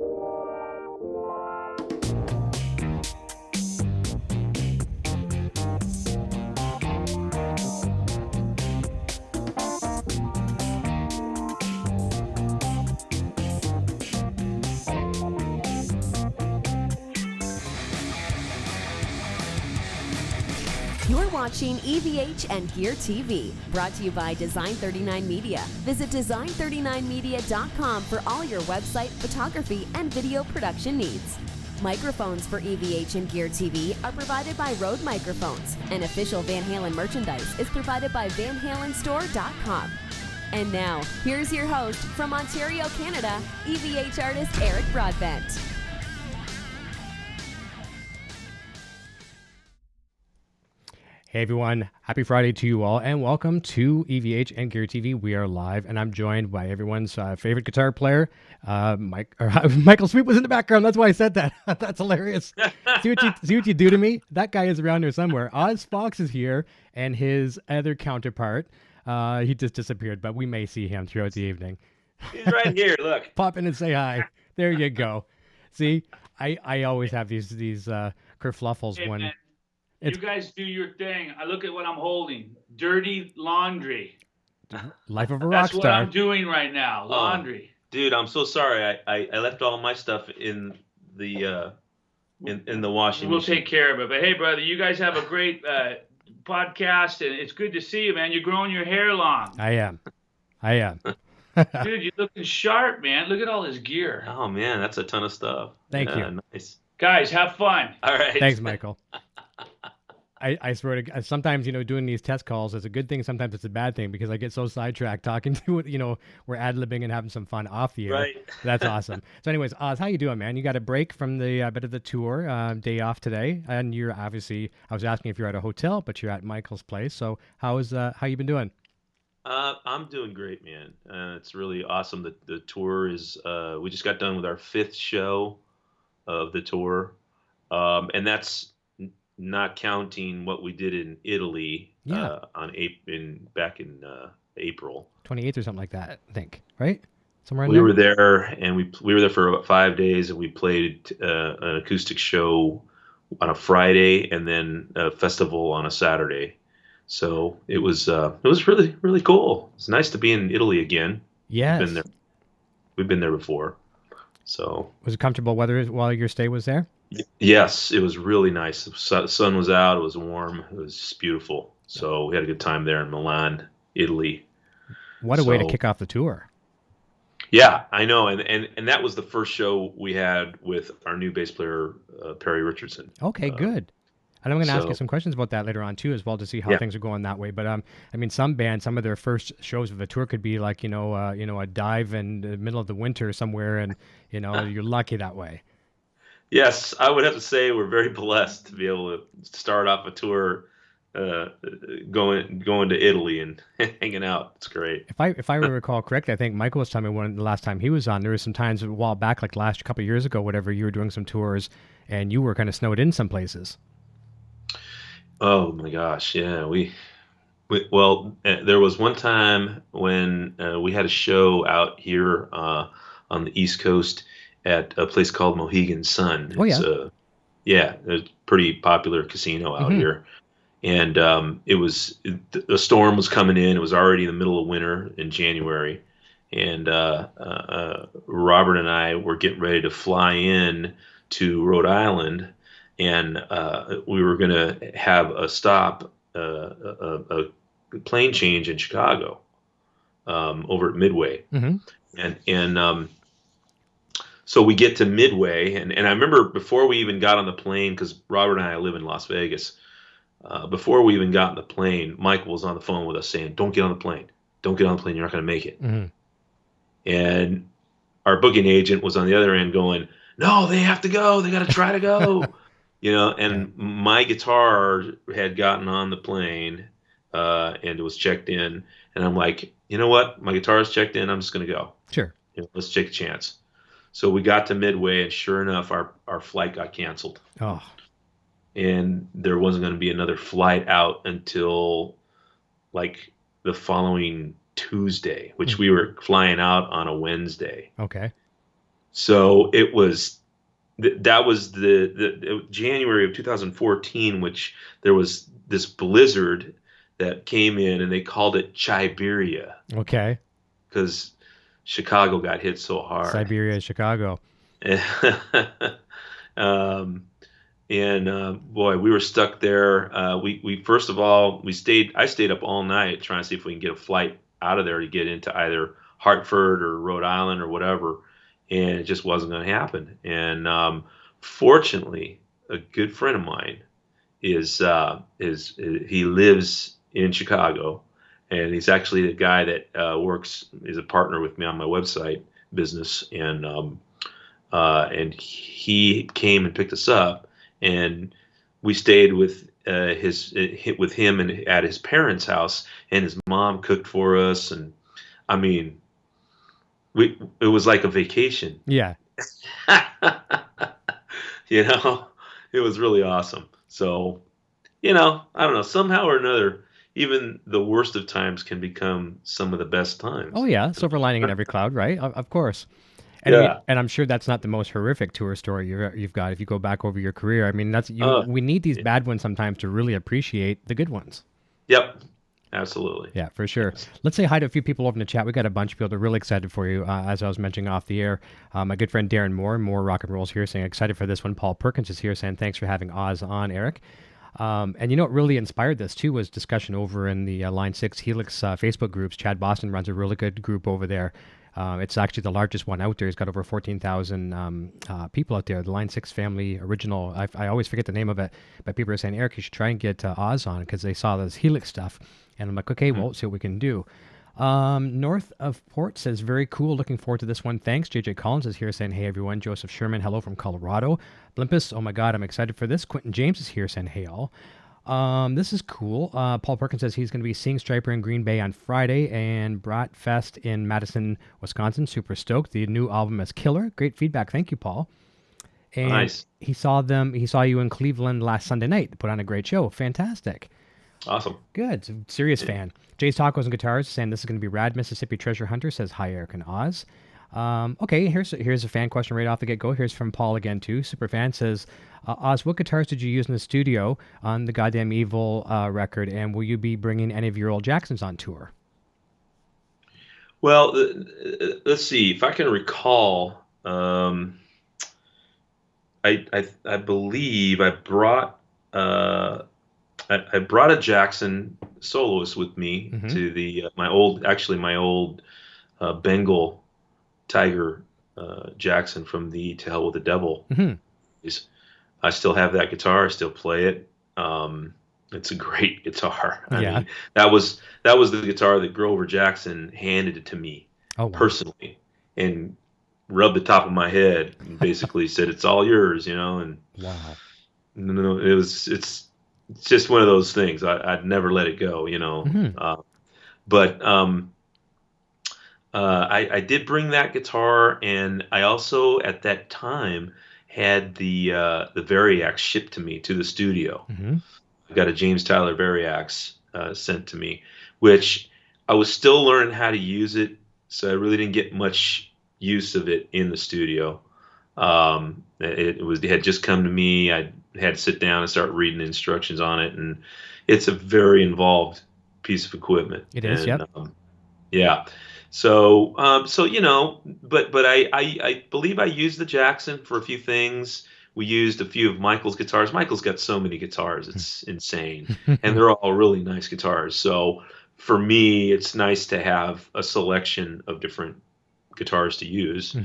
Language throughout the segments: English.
You're watching EVH and Gear TV, brought to you by Design 39 Media. Visit design39media.com for all your website, photography, and video production needs. Microphones for EVH and Gear TV are provided by Rode Microphones, and official Van Halen merchandise is provided by VanHalenStore.com. And now, here's your host from Ontario, Canada, EVH artist Eric Broadbent. Hey everyone, happy Friday to you all, and welcome to EVH and Gear TV. We are live, and I'm joined by everyone's favorite guitar player, Michael Sweet was in the background. That's why I said that. That's hilarious. see what you do to me? That guy is around here somewhere. Oz Fox is here, and his other counterpart, he just disappeared, but we may see him throughout the evening. He's right here, look. Pop in and say hi. There you go. See, I always have these kerfluffles hey, when... Man. You guys do your thing. I look at what I'm holding. Dirty laundry. Life of a rock That's star. what I'm doing right now. Laundry. Dude, I'm so sorry. I left all my stuff in the in the washing We'll machine. take care of it. But hey, brother, you guys have a great podcast, and it's good to see you, man. You're growing your hair long. I am. Dude, you're looking sharp, man. Look at all this gear. Oh man, that's a ton of stuff. Thank you. Nice. Guys, have fun. All right. Thanks, Michael. I swear to sometimes, doing these test calls is a good thing. Sometimes it's a bad thing because I get so sidetracked talking to it. We're ad-libbing and having some fun off the air. Right. That's awesome. So anyways, Oz, how you doing, man? You got a break from the bit of the tour, day off today. And you're obviously, I was asking if you're at a hotel, but you're at Michael's place. So how you been doing? I'm doing great, man. It's really awesome. The tour is, we just got done with our 5th show of the tour. And that's not counting what we did in Italy back in April 28th or something like that, I think, right? Somewhere in we there. were there, and we were there for about 5 days, and we played an acoustic show on a Friday, and then a festival on a Saturday. So it was really, really cool. It's nice to be in Italy again. Yes, we've been there before. So was it comfortable weather while your stay was there? Yes, it was really nice. The sun was out. It was warm. It was just beautiful. So we had a good time there in Milan, Italy. What a way to kick off the tour. Yeah, I know. And that was the first show we had with our new bass player, Perry Richardson. Okay, good. And I'm going to ask you some questions about that later on too, as well, to see how things are going that way. But I mean, some bands, some of their first shows of the tour could be like, a dive in the middle of the winter somewhere, and you're lucky that way. Yes, I would have to say we're very blessed to be able to start off a tour going to Italy and hanging out. It's great. If I recall correctly, I think Michael was telling me the last time he was on, there was some times a while back, like last couple of years ago, whatever, you were doing some tours and you were kind of snowed in some places. Oh my gosh, yeah. There was one time when we had a show out here on the East Coast at a place called Mohegan Sun. Oh, yeah. It's a pretty popular casino out here. And the storm was coming in. It was already in the middle of winter in January. And Robert and I were getting ready to fly in to Rhode Island. And we were going to have a stop, a plane change in Chicago over at Midway. And so we get to Midway, and I remember before we even got on the plane, because Robert and I live in Las Vegas, before we even got on the plane, Michael was on the phone with us saying, "Don't get on the plane. Don't get on the plane. You're not going to make it." And our booking agent was on the other end going, "No, they have to go. They got to try to go." And my guitar had gotten on the plane and it was checked in. And I'm like, you know what? My guitar is checked in. I'm just going to go. Sure. Let's take a chance. So we got to Midway, and sure enough, our flight got canceled. Oh. And there wasn't going to be another flight out until like the following Tuesday, which we were flying out on a Wednesday. Okay. So it was that was the January of 2014, which there was this blizzard that came in, and they called it Chiberia Okay. because Chicago got hit so hard. Siberia, Chicago. um, and boy, we were stuck there. We first of all I stayed up all night trying to see if we can get a flight out of there to get into either Hartford or Rhode Island or whatever, and it just wasn't going to happen. And fortunately, a good friend of mine he lives in Chicago, and he's actually the guy that is a partner with me on my website business, and he came and picked us up, and we stayed with him and at his parents' house, and his mom cooked for us, and I mean, it was like a vacation. Yeah. You know, it was really awesome. So, I don't know, somehow or another, even the worst of times can become some of the best times. Oh yeah, silver lining in every cloud, right? Of course. And Yeah. and I'm sure that's not the most horrific tour story you've got. If you go back over your career, I mean, we need these bad ones sometimes to really appreciate the good ones. Yep. Absolutely. Yeah, for sure. Let's say hi to a few people over in the chat. We got a bunch of people that are really excited for you. As I was mentioning off the air, my good friend Darren more rock and rolls here saying excited for this one. Paul Perkins is here saying thanks for having Oz on, Eric. And what really inspired this too was discussion over in the Line 6 Helix Facebook groups. Chad Boston runs a really good group over there. It's actually the largest one out there. It's got over 14,000 people out there. The Line 6 family original. I always forget the name of it, but people are saying, Eric, you should try and get Oz on because they saw this Helix stuff. And I'm like, okay, well, let's see what we can do. North of Port says, very cool. Looking forward to this one. Thanks. JJ Collins is here saying, hey, everyone. Joseph Sherman, hello from Colorado. Blimpus, oh my God, I'm excited for this. Quentin James is here saying, hey, all. This is cool. Paul Perkins says he's going to be seeing Stryper in Green Bay on Friday and Bratfest in Madison, Wisconsin. Super stoked. The new album is killer. Great feedback. Thank you, Paul. And nice. He saw you in Cleveland last Sunday night. Put on a great show. Fantastic. Awesome. Good. Serious fan. Jay's Tacos and Guitars saying this is going to be rad. Mississippi Treasure Hunter says hi, Eric and Oz. Okay, here's a fan question right off the get-go. Here's from Paul again, too. Super fan says, Oz, what guitars did you use in the studio on the Goddamn Evil record, and will you be bringing any of your old Jacksons on tour? Well, let's see. If I can recall, I believe I brought I brought a Jackson soloist with me to my old Bengal Tiger Jackson from the To Hell with the Devil. I still have that guitar. I still play it. It's a great guitar. I mean, that was the guitar that Grover Jackson handed it to me personally and rubbed the top of my head and basically said, "It's all yours," And wow, no, it's just one of those things. I'd never let it go, But I did bring that guitar, and I also at that time had the Variax shipped to me to the studio. I got a James Tyler Variax sent to me, which I was still learning how to use it, so I really didn't get much use of it in the studio. It had just come to me. I had to sit down and start reading the instructions on it, and it's a very involved piece of equipment. It is, yep. Yeah. So but I believe I used the Jackson for a few things. We used a few of Michael's guitars. Michael's got so many guitars, it's insane, and they're all really nice guitars. So for me, it's nice to have a selection of different guitars to use,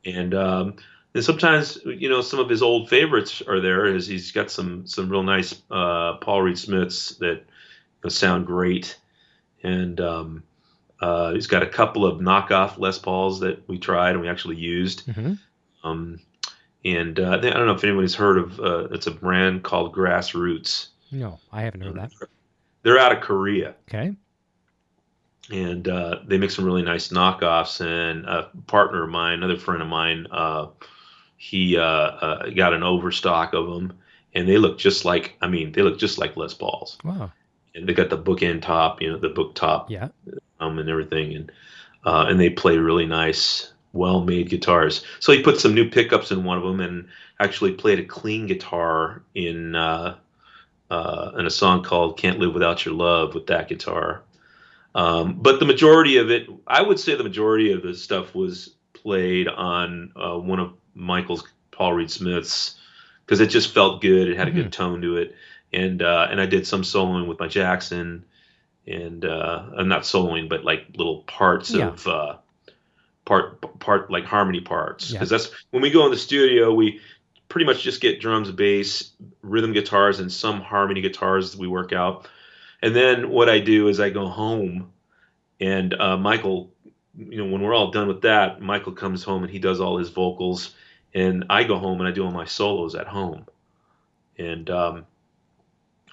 and sometimes some of his old favorites are there. He's got some real nice Paul Reed Smiths that sound great, and he's got a couple of knockoff Les Pauls that we tried and we actually used. And I don't know if anybody's heard of it's a brand called Grassroots. No, I haven't heard that. They're out of Korea. Okay. And they make some really nice knockoffs. And a partner of mine, another friend of mine, he got an overstock of them, and they look just like Les Pauls. Wow. And they got the bookend top, the book top, and everything, and they play really nice. well-made guitars. So he put some new pickups in one of them, and actually played a clean guitar in a song called "Can't Live Without Your Love" with that guitar. But the majority of it, I would say, the majority of the stuff was played on one of Michael's Paul Reed Smiths, because it just felt good. It had a good tone to it, and I did some soloing with my Jackson, and I'm not soloing, but like little parts of part like harmony parts, because that's when we go in the studio, we pretty much just get drums, bass, rhythm guitars, and some harmony guitars we work out. And then what I do is I go home, and Michael, when we're all done with that, Michael comes home and he does all his vocals, and I go home and I do all my solos at home. And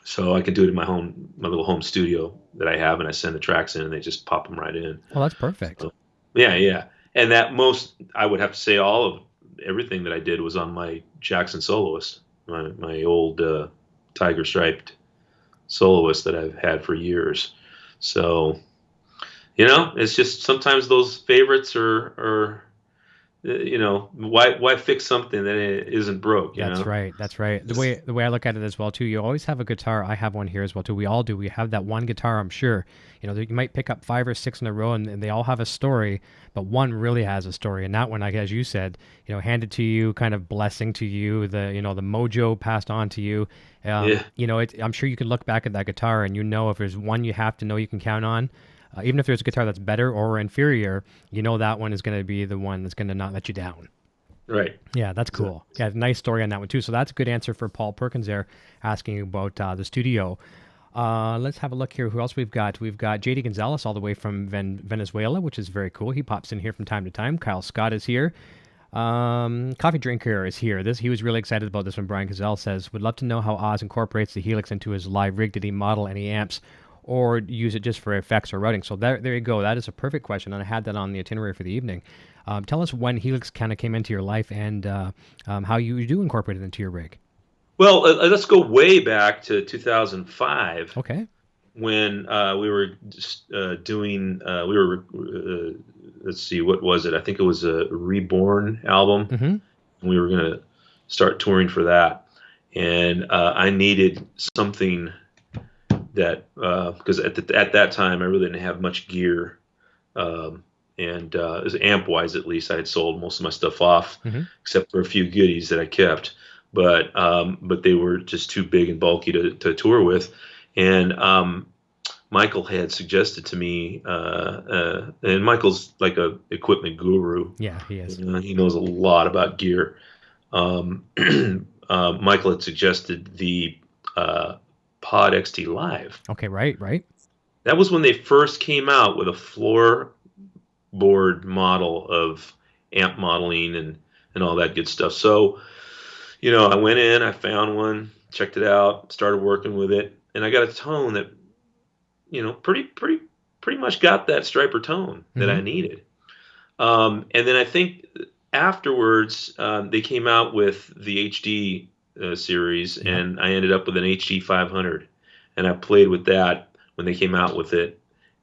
so I can do it in my little home studio that I have, and I send the tracks in and they just pop them right in. Well, that's perfect. So, yeah. And I would have to say all of everything that I did was on my Jackson Soloist, my old Tiger Striped Soloist that I've had for years. So, it's just sometimes those favorites are why fix something that isn't broke? That's right. The way I look at it as well too, you always have a guitar. I have one here as well too. We all do. We have that one guitar, I'm sure. You might pick up 5 or 6 in a row, and they all have a story, but one really has a story. And that one, like as you said, handed to you, kind of blessing to you, the mojo passed on to you. I'm sure you can look back at that guitar, and if there's one you have to know you can count on. Even if there's a guitar that's better or inferior, that one is going to be the one that's going to not let you down. Right. Yeah, that's cool. Yeah, nice story on that one too. So that's a good answer for Paul Perkins there, asking about the studio. Let's have a look here. Who else we've got? We've got JD Gonzalez all the way from Venezuela, which is very cool. He pops in here from time to time. Kyle Scott is here. Coffee Drinker is here. He was really excited about this one. Brian Gazelle says, would love to know how Oz incorporates the Helix into his live rig. Did he model any amps or use it just for effects or routing? So there you go. That is a perfect question, and I had that on the itinerary for the evening. Tell us when Helix kind of came into your life, and how you do incorporate it into your rig. Well, let's go way back to 2005. Okay. When we were doing, let's see, what was it? I think it was a Reborn album. And we were going to start touring for that. And I needed something that, because at that time I really didn't have much gear, and as amp-wise at least, I had sold most of my stuff off, except for a few goodies that I kept, but they were just too big and bulky to tour with. And Michael had suggested to me, and Michael's like a equipment guru. Yeah, he is. He knows a lot about gear. Michael had suggested the Pod XT Live. Okay, right. That was when they first came out with a floorboard model of amp modeling and all that good stuff. So, I went in, I found one, checked it out, started working with it, and I got a tone that, pretty much got that Stryper tone that I needed. And then I think afterwards, they came out with the HD series, and I ended up with an HD 500, and I played with that when they came out with it,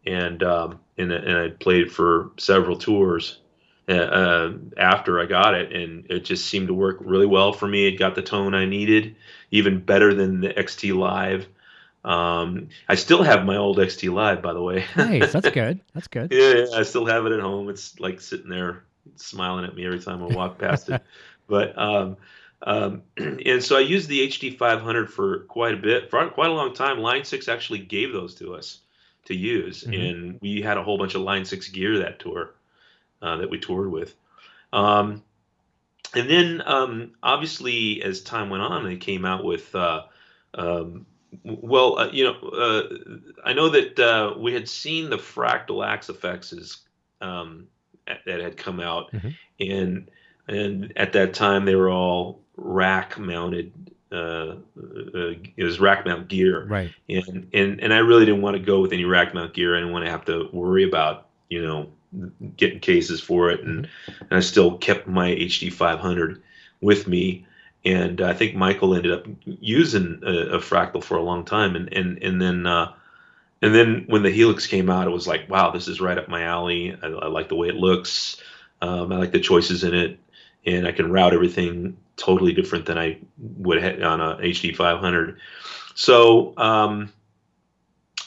and I played for several tours after I got it, and it just seemed to work really well for me. It got the tone I needed, even better than the XT Live. I still have my old XT Live, by the way. Nice, that's good. Yeah, I still have it at home. It's like sitting there smiling at me every time I walk past it. But and so I used the HD 500 for quite a long time. Line 6 actually gave those to us to use, and we had a whole bunch of Line 6 gear that tour that we toured with. And then obviously as time went on, they came out with I know that we had seen the Fractal Axe Effects that had come out, and at that time they were all rack mounted. It was rack mount gear, right? And I really didn't want to go with any rack mount gear. I didn't want to have to worry about getting cases for it, and I still kept my HD 500 with me. And I think Michael ended up using a Fractal for a long time, and then when the Helix came out, it was like, wow, this is right up my alley. I like the way it looks. I like the choices in it, and I can route everything totally different than I would have on a HD 500. So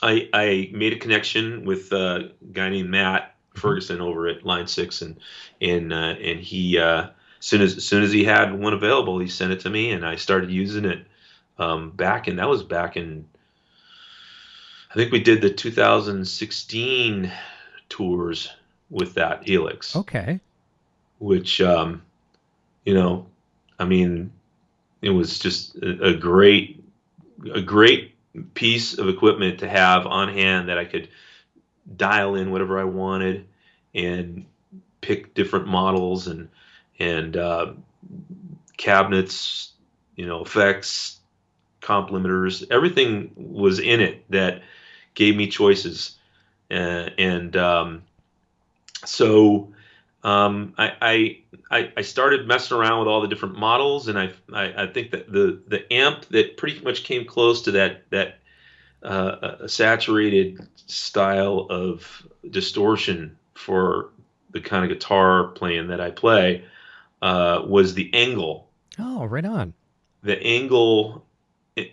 I made a connection with a guy named Matt Ferguson over at Line 6, and he as soon as he had one available, he sent it to me, and I started using it back in I think we did the 2016 tours with that Helix. Okay. Which I mean, it was just a great piece of equipment to have on hand that I could dial in whatever I wanted and pick different models and cabinets, effects, comp limiters, everything was in it that gave me choices. So I started messing around with all the different models, and I think that the amp that pretty much came close to that saturated style of distortion for the kind of guitar playing that I play was the Angle. Oh, right on. The Angle, and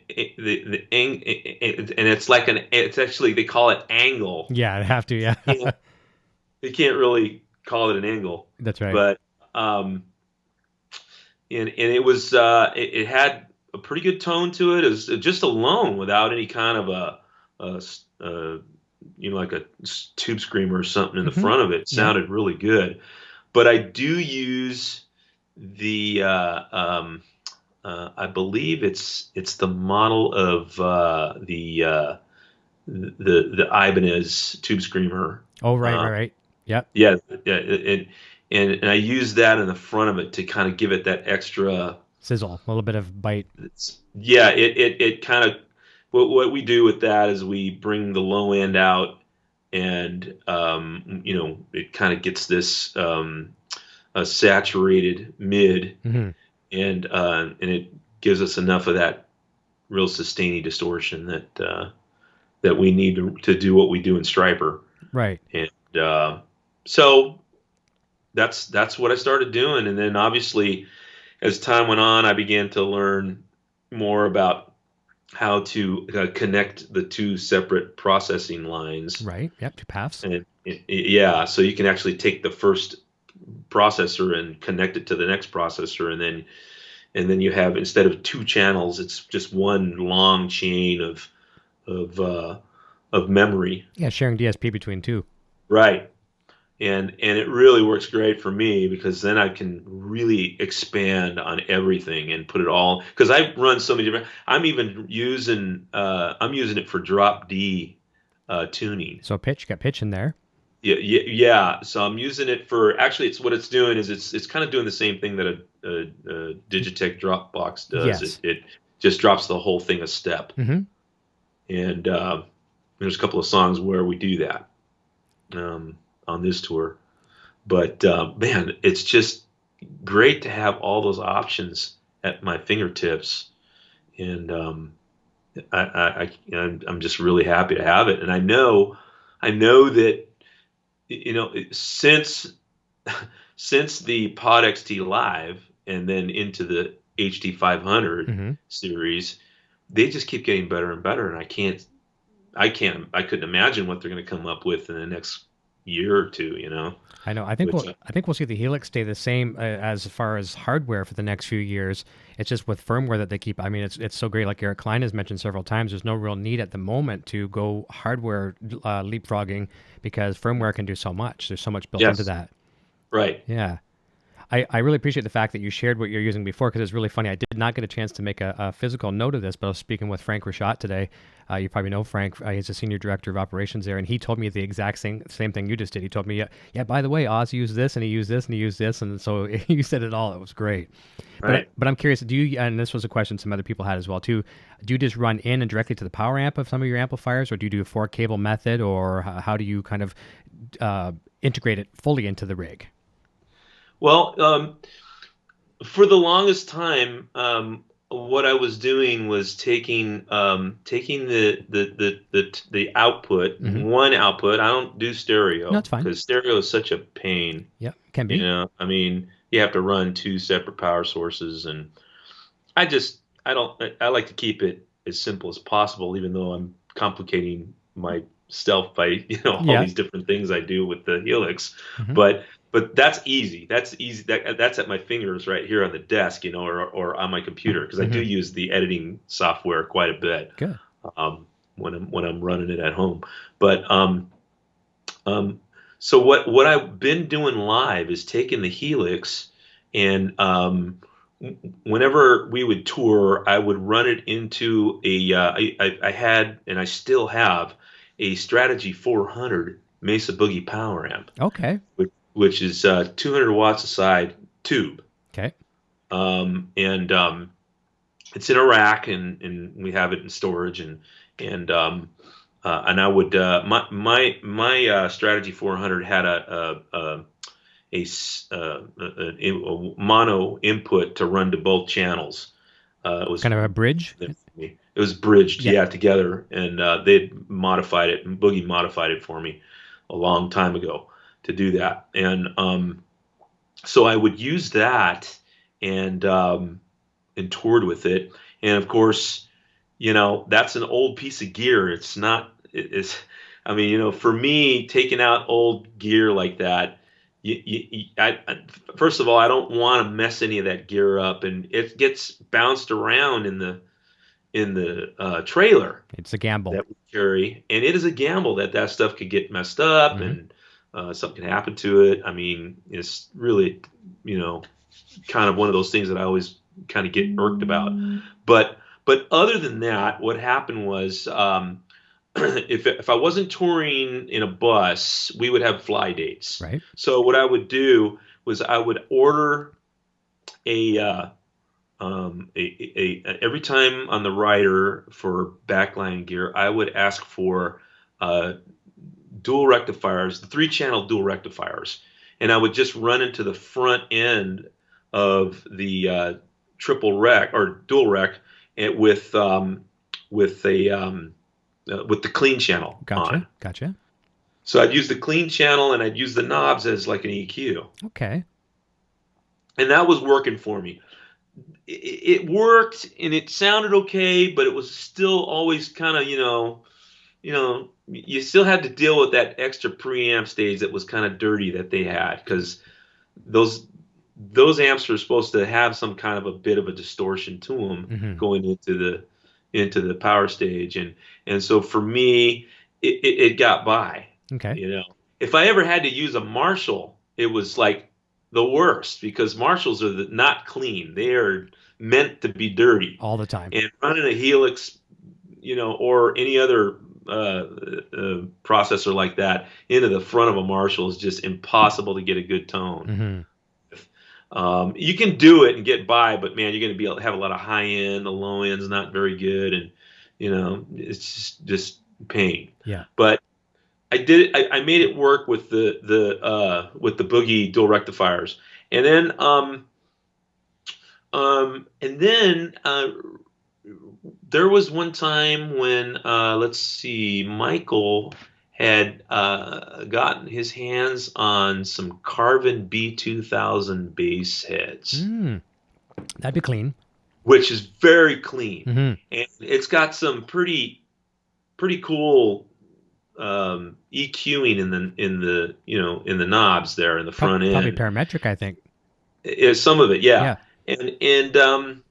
it's like it's actually, they call it Angle. Yeah, I have to. Yeah, they can't really call it an Angle. That's right. But and it was it had a pretty good tone to it. It was just alone without any kind of like a tube screamer or something in the front of it. It sounded really good. But I do use the I believe it's the model of the Ibanez tube screamer. Oh, right. Yep. Yeah, and I use that in the front of it to kind of give it that extra sizzle, a little bit of bite. Yeah, it kind of, what we do with that is we bring the low end out, and it kind of gets this a saturated mid, and it gives us enough of that real sustaining distortion that we need to do what we do in Stryper. Right. And so that's what I started doing, and then obviously as time went on, I began to learn more about how to connect the two separate processing lines. Right. Yep. Two paths. And yeah, so you can actually take the first processor and connect it to the next processor, and then you have, instead of two channels, it's just one long chain of memory. Yeah, sharing DSP between two. Right. And it really works great for me, because then I can really expand on everything and put it all, because I run so many different. I'm even using it for drop D tuning. So pitch, got pitch in there. Yeah. So I'm using it for, actually, it's doing is it's kind of doing the same thing that a Digitech drop box does. Yes. It just drops the whole thing a step. Mm-hmm. And there's a couple of songs where we do that on this tour. But man, it's just great to have all those options at my fingertips, and I'm just really happy to have it. And I know that since the Pod XT Live and then into the HD 500 series, they just keep getting better and better, and I couldn't imagine what they're going to come up with in the next year or two. I know. I think we'll see the Helix stay the same as far as hardware for the next few years. It's just with firmware that they keep. I mean, it's so great. Like Eric Klein has mentioned several times, there's no real need at the moment to go hardware leapfrogging, because firmware can do so much. There's so much built into that. Right. Yeah. I really appreciate the fact that you shared what you're using before, because it's really funny. I did not get a chance to make a physical note of this, but I was speaking with Frank Rachat today. You probably know Frank. He's a senior director of operations there, and he told me the exact same thing you just did. He told me, yeah, by the way, Oz used this, and he used this, and he used this, and so you said it all. It was great. Right. But I'm curious, do you, and this was a question some other people had as well too, do you just run in and directly to the power amp of some of your amplifiers, or do you do a 4-cable method, or how do you kind of integrate it fully into the rig? Well, for the longest time, what I was doing was taking the output, one output. I don't do stereo. No, it's fine. Because stereo is such a pain. Yeah, can be. You know, I mean, you have to run 2 separate power sources, and I like to keep it as simple as possible, even though I'm complicating myself by all these different things I do with the Helix. But that's easy. That's easy. That's at my fingers right here on the desk, or on my computer, because I do use the editing software quite a bit. Good. When I'm running it at home. But so what I've been doing live is taking the Helix, and whenever we would tour, I would run it into I had, and I still have, a Strategy 400 Mesa Boogie power amp. Okay. Which is 200 watts a side tube. Okay. It's in a rack, and we have it in storage, and I would my Strategy 400 had a mono input to run to both channels. It was kind of a bridge. It was bridged, together, and they'd modified it, and Boogie modified it for me a long time ago to do that. And so I would use that and toured with it. And of course, that's an old piece of gear. It's not. I mean, for me, taking out old gear like that, first of all, I don't want to mess any of that gear up, and it gets bounced around in the trailer. It's a gamble that we carry, and it is a gamble that stuff could get messed up, and something can happen to it. I mean, it's really, kind of one of those things that I always kind of get irked about. But other than that, what happened was, if I wasn't touring in a bus, we would have fly dates. Right. So what I would do was I would order every time on the rider for backline gear, I would ask for dual rectifiers, the 3-channel dual rectifiers, and I would just run into the front end of the triple rec or dual rec with the clean channel on. Gotcha. So I'd use the clean channel, and I'd use the knobs as like an EQ. Okay. And that was working for me. It worked, and it sounded okay, but it was still always kind of, you still had to deal with that extra preamp stage that was kind of dirty that they had, because those amps are supposed to have some kind of a bit of a distortion to them going into the power stage, and so for me, it got by. Okay. If I ever had to use a Marshall, it was like the worst, because Marshalls are not clean. They are meant to be dirty all the time. And running a Helix, or any other processor like that into the front of a Marshall is just impossible to get a good tone. You can do it and get by, but man, you're going to be able to have a lot of high end. The low end's not very good, and it's just pain. Yeah. But I did it. I made it work with the Boogie dual rectifiers, and then there was one time when let's see, Michael had gotten his hands on some Carvin B2000 bass heads. That'd be clean. Which is very clean, and it's got some pretty cool EQing in the knobs there in the front end. Probably parametric, I think. Some of it, yeah. And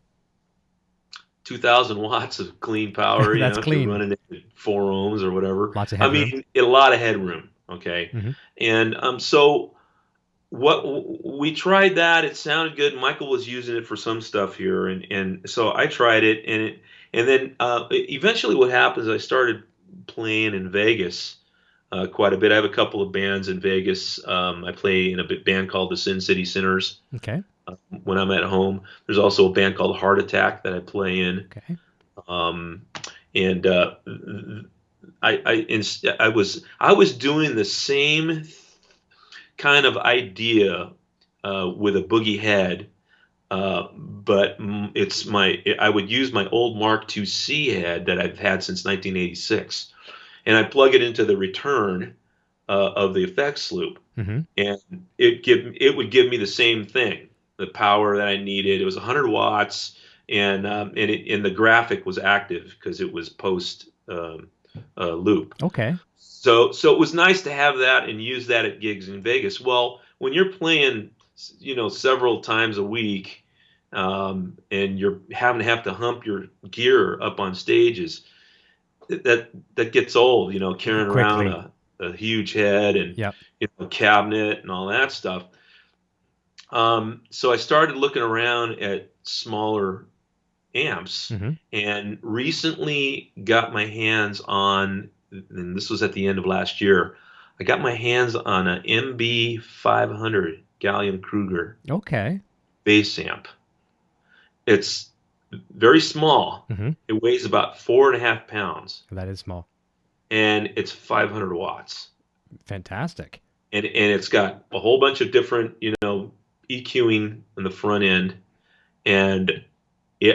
2,000 watts of clean power. That's clean. Running at 4 ohms or whatever. Lots of headroom. I mean, a lot of headroom. Okay, and so what we tried that. It sounded good. Michael was using it for some stuff here, and so I tried it, and then eventually what happened is I started playing in Vegas quite a bit. I have a couple of bands in Vegas. I play in a band called the Sin City Sinners. Okay. When I'm at home, there's also a band called Heart Attack that I play in. Okay. And I was doing the same kind of idea with a boogie head but I would use my old Mark II-C head that I've had since 1986, and I plug it into the return of the effects loop, and it would give me the same thing, the power that I needed. It was 100 watts, and the graphic was active because it was post loop. Okay. So it was nice to have that and use that at gigs in Vegas. Well, when you're playing, several times a week, and you're have to hump your gear up on stages, that gets old, carrying Quickly. around a huge head and Yep. cabinet and all that stuff. So I started looking around at smaller amps, and recently got my hands on, and this was at the end of last year, I got my hands on an MB500 Gallium Kruger bass amp. It's very small. It weighs about 4.5 pounds. That is small. And it's 500 watts. Fantastic. And it's got a whole bunch of different, EQing in the front end. And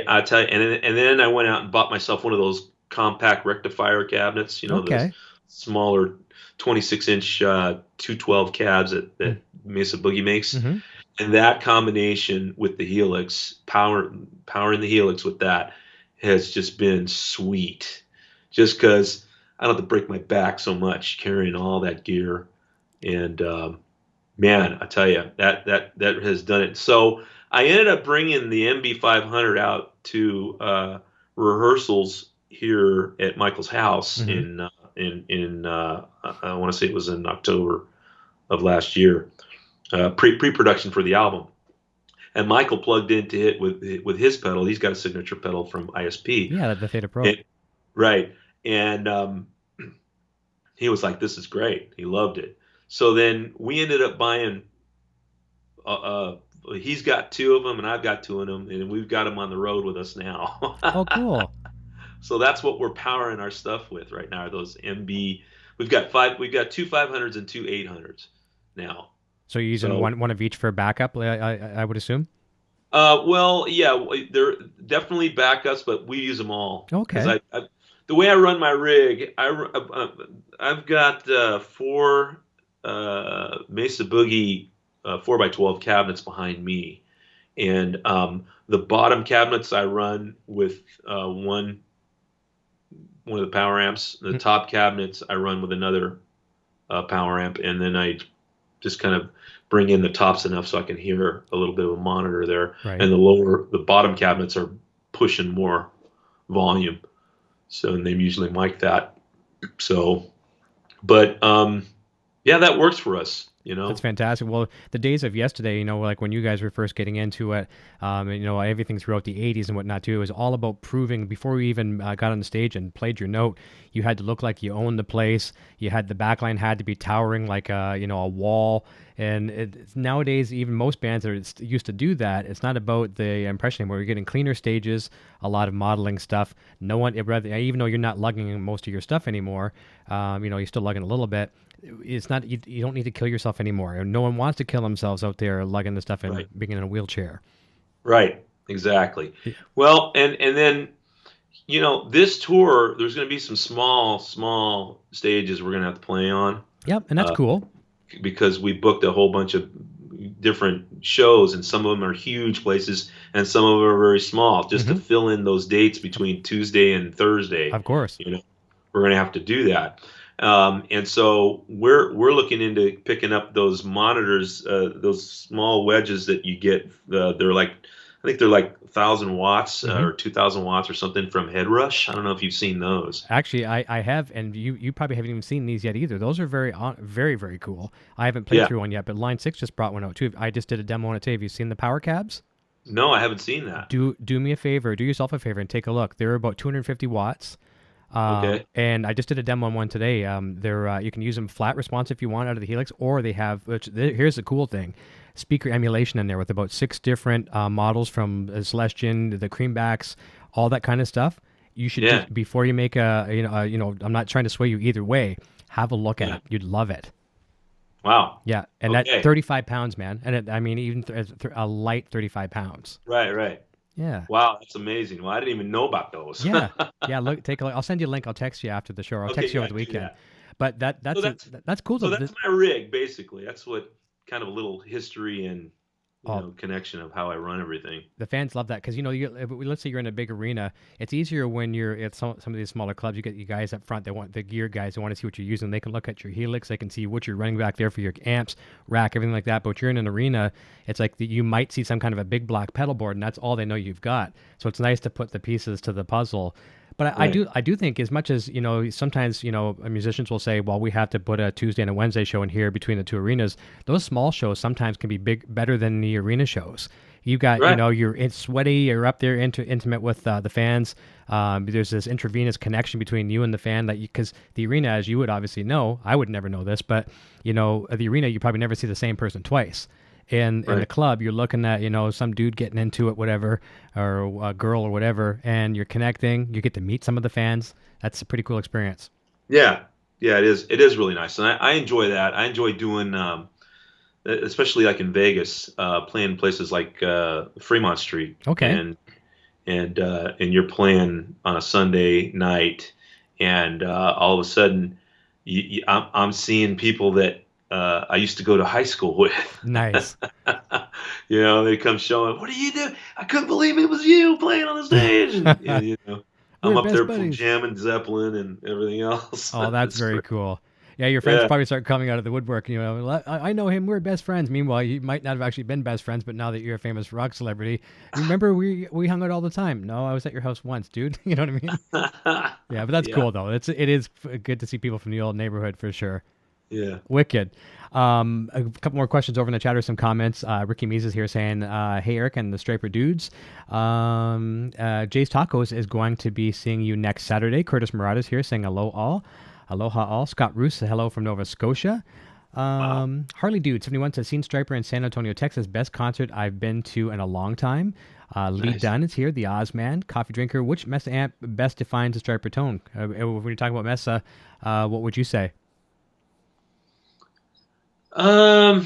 I tell you, and then I went out and bought myself one of those compact rectifier cabinets, those smaller 26-inch 212 cabs that Mesa Boogie makes. And that combination with the Helix, powering the Helix with that, has just been sweet. Just because I don't have to break my back so much carrying all that gear. And man, I tell you, that has done it. So I ended up bringing the MB500 out to rehearsals here at Michael's house in I want to say it was in October of last year, pre-production for the album. And Michael plugged into it with his pedal. He's got a signature pedal from ISP. Yeah, the Theta Pro. Right. And he was like, "This is great." He loved it. So then we ended up buying. He's got 2 of them, and I've got 2 of them, and we've got them on the road with us now. Oh, cool. So that's what we're powering our stuff with right now. Are those MB? We've got 2 500s and 2 800s now. So you're using one of each for backup, I would assume? Well, yeah, they're definitely backups, but we use them all. Okay. 'Cause the way I run my rig, I've got 4 Mesa Boogie 4x12 cabinets behind me, and the bottom cabinets I run with one of the power amps. The top cabinets I run with another power amp, and then I just kind of bring in the tops enough so I can hear a little bit of a monitor there. Right. And the bottom cabinets are pushing more volume, so and they usually mic that. So, but yeah, that works for us. That's fantastic. Well, the days of yesterday, like when you guys were first getting into it, everything throughout the 80s and whatnot too, it was all about proving before you even got on the stage and played your note, you had to look like you owned the place. You had the backline had to be towering like a wall. And nowadays, even most bands that are used to do that, it's not about the impression anymore. You're getting cleaner stages, a lot of modeling stuff. No one, even though you're not lugging most of your stuff anymore, you're still lugging a little bit. It's not, you don't need to kill yourself anymore. No one wants to kill themselves out there lugging the stuff and being in a wheelchair. Right. Exactly. Yeah. Well, and then, this tour, there's going to be some small stages we're going to have to play on. Yep. And that's cool. Because we booked a whole bunch of different shows, and some of them are huge places and some of them are very small, just to fill in those dates between Tuesday and Thursday. Of course. We're going to have to do that. And so we're looking into picking up those monitors, those small wedges that you get. They're like, I think they're like 1,000 watts or 2,000 watts or something from Headrush. I don't know if you've seen those. Actually, I have, and you probably haven't even seen these yet either. Those are very, very cool. I haven't played through one yet, but Line 6 just brought one out too. I just did a demo on it today. Have you seen the power cabs? No, I haven't seen that. Do me a favor, do yourself a favor and take a look. They're about 250 watts. Okay. And I just did a demo on one today. They're you can use them flat response if you want out of the Helix, or they have. Here's the cool thing: speaker emulation in there with about 6 different models from Celestion, the Creambacks, all that kind of stuff. You should just, before you make I'm not trying to sway you either way. Have a look at it. You'd love it. Wow. Yeah, and that Okay. 35 pounds, man. And I mean, even a light 35 pounds. Right. Yeah. Wow, that's amazing. Well, I didn't even know about those. Yeah. Yeah. Look, take a look. I'll send you a link. I'll text you after the show. Or I'll Okay, text you over yeah, the do weekend. that. But So that's cool so though. that's my rig basically. That's what kind of a little history and Oh, connection of how I run everything. the fans love that because let's say you're in a big arena. It's easier when you're at some of these smaller clubs. You get you guys up front. They want the gear guys. They want to see what you're using. They can look at your Helix. They can see what you're running back there for your amps, rack, everything like that. But you're in an arena. It's like you might see some kind of a big black pedal board, and that's all they know you've got. So it's nice to put the pieces to the puzzle. But I do think as much as sometimes musicians will say, well, we have to put a Tuesday and a Wednesday show in here between the two arenas. Those small shows sometimes can be better than the arena shows. You got, you're sweaty, you're up there intimate with the fans. There's this intravenous connection between you and the fan because the arena, as you would obviously know, I would never know this, but the arena, you probably never see the same person twice. In the club, you're looking at, some dude getting into it, whatever, or a girl or whatever, and you're connecting. You get to meet some of the fans. That's a pretty cool experience. Yeah, it is. It is really nice, and I enjoy that. I enjoy doing, especially like in Vegas, playing places like Fremont Street. Okay. And you're playing on a Sunday night, and all of a sudden, I'm seeing people that I used to go to high school with. Nice. They come showing, what do you do? I couldn't believe it was you playing on the stage. And, I'm up there jamming Zeppelin and everything else. Oh, that's very cool. Yeah, your friends probably start coming out of the woodwork. I know him. We're best friends. Meanwhile, you might not have actually been best friends, but now that you're a famous rock celebrity, remember we hung out all the time. No, I was at your house once, dude. You know what I mean? Yeah, but that's cool though. It is good to see people from the old neighborhood for sure. Yeah. Wicked. A couple more questions over in the chat or some comments. Ricky Mees is here saying, hey, Eric and the Stryper dudes. Jay's Tacos is going to be seeing you next Saturday. Curtis Murad is here saying hello all. Aloha all. Scott Roos, hello from Nova Scotia. Harley Dude 71 says, seen Stryper in San Antonio, Texas. Best concert I've been to in a long time. Lee Dunn is here, the Ozman, coffee drinker. Which Mesa amp best defines the Stryper tone? When you're talking about Mesa, what would you say? I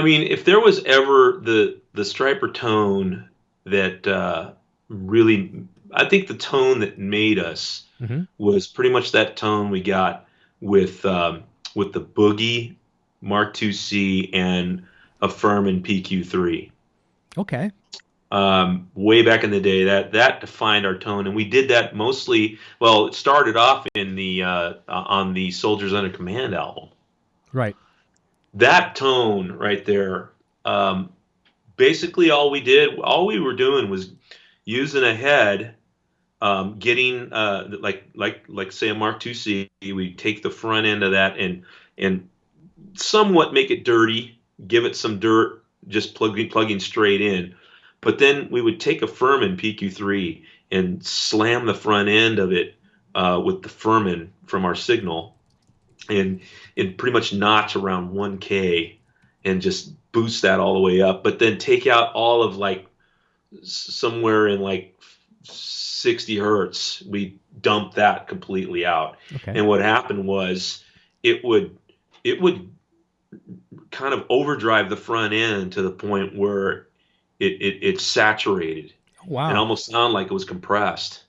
mean, if there was ever the Stryper tone that really, I think the tone that made us was pretty much that tone we got with the Boogie Mark IIc and a Furman PQ3. Okay. Way back in the day, that defined our tone, and we did that mostly. Well, it started off in the on the Soldiers Under Command album. Right. That tone right there. Basically, all we were doing was using a head, getting like say a Mark IIc. We take the front end of that and somewhat make it dirty, give it some dirt, just plugging straight in. But then we would take a Furman PQ3 and slam the front end of it with the Furman from our signal, and pretty much notch around 1K and just boost that all the way up. But then take out all of like somewhere in like 60 hertz. We dumped that completely out. Okay. And what happened was it would kind of overdrive the front end to the point where it saturated. Wow. And almost sounded like it was compressed.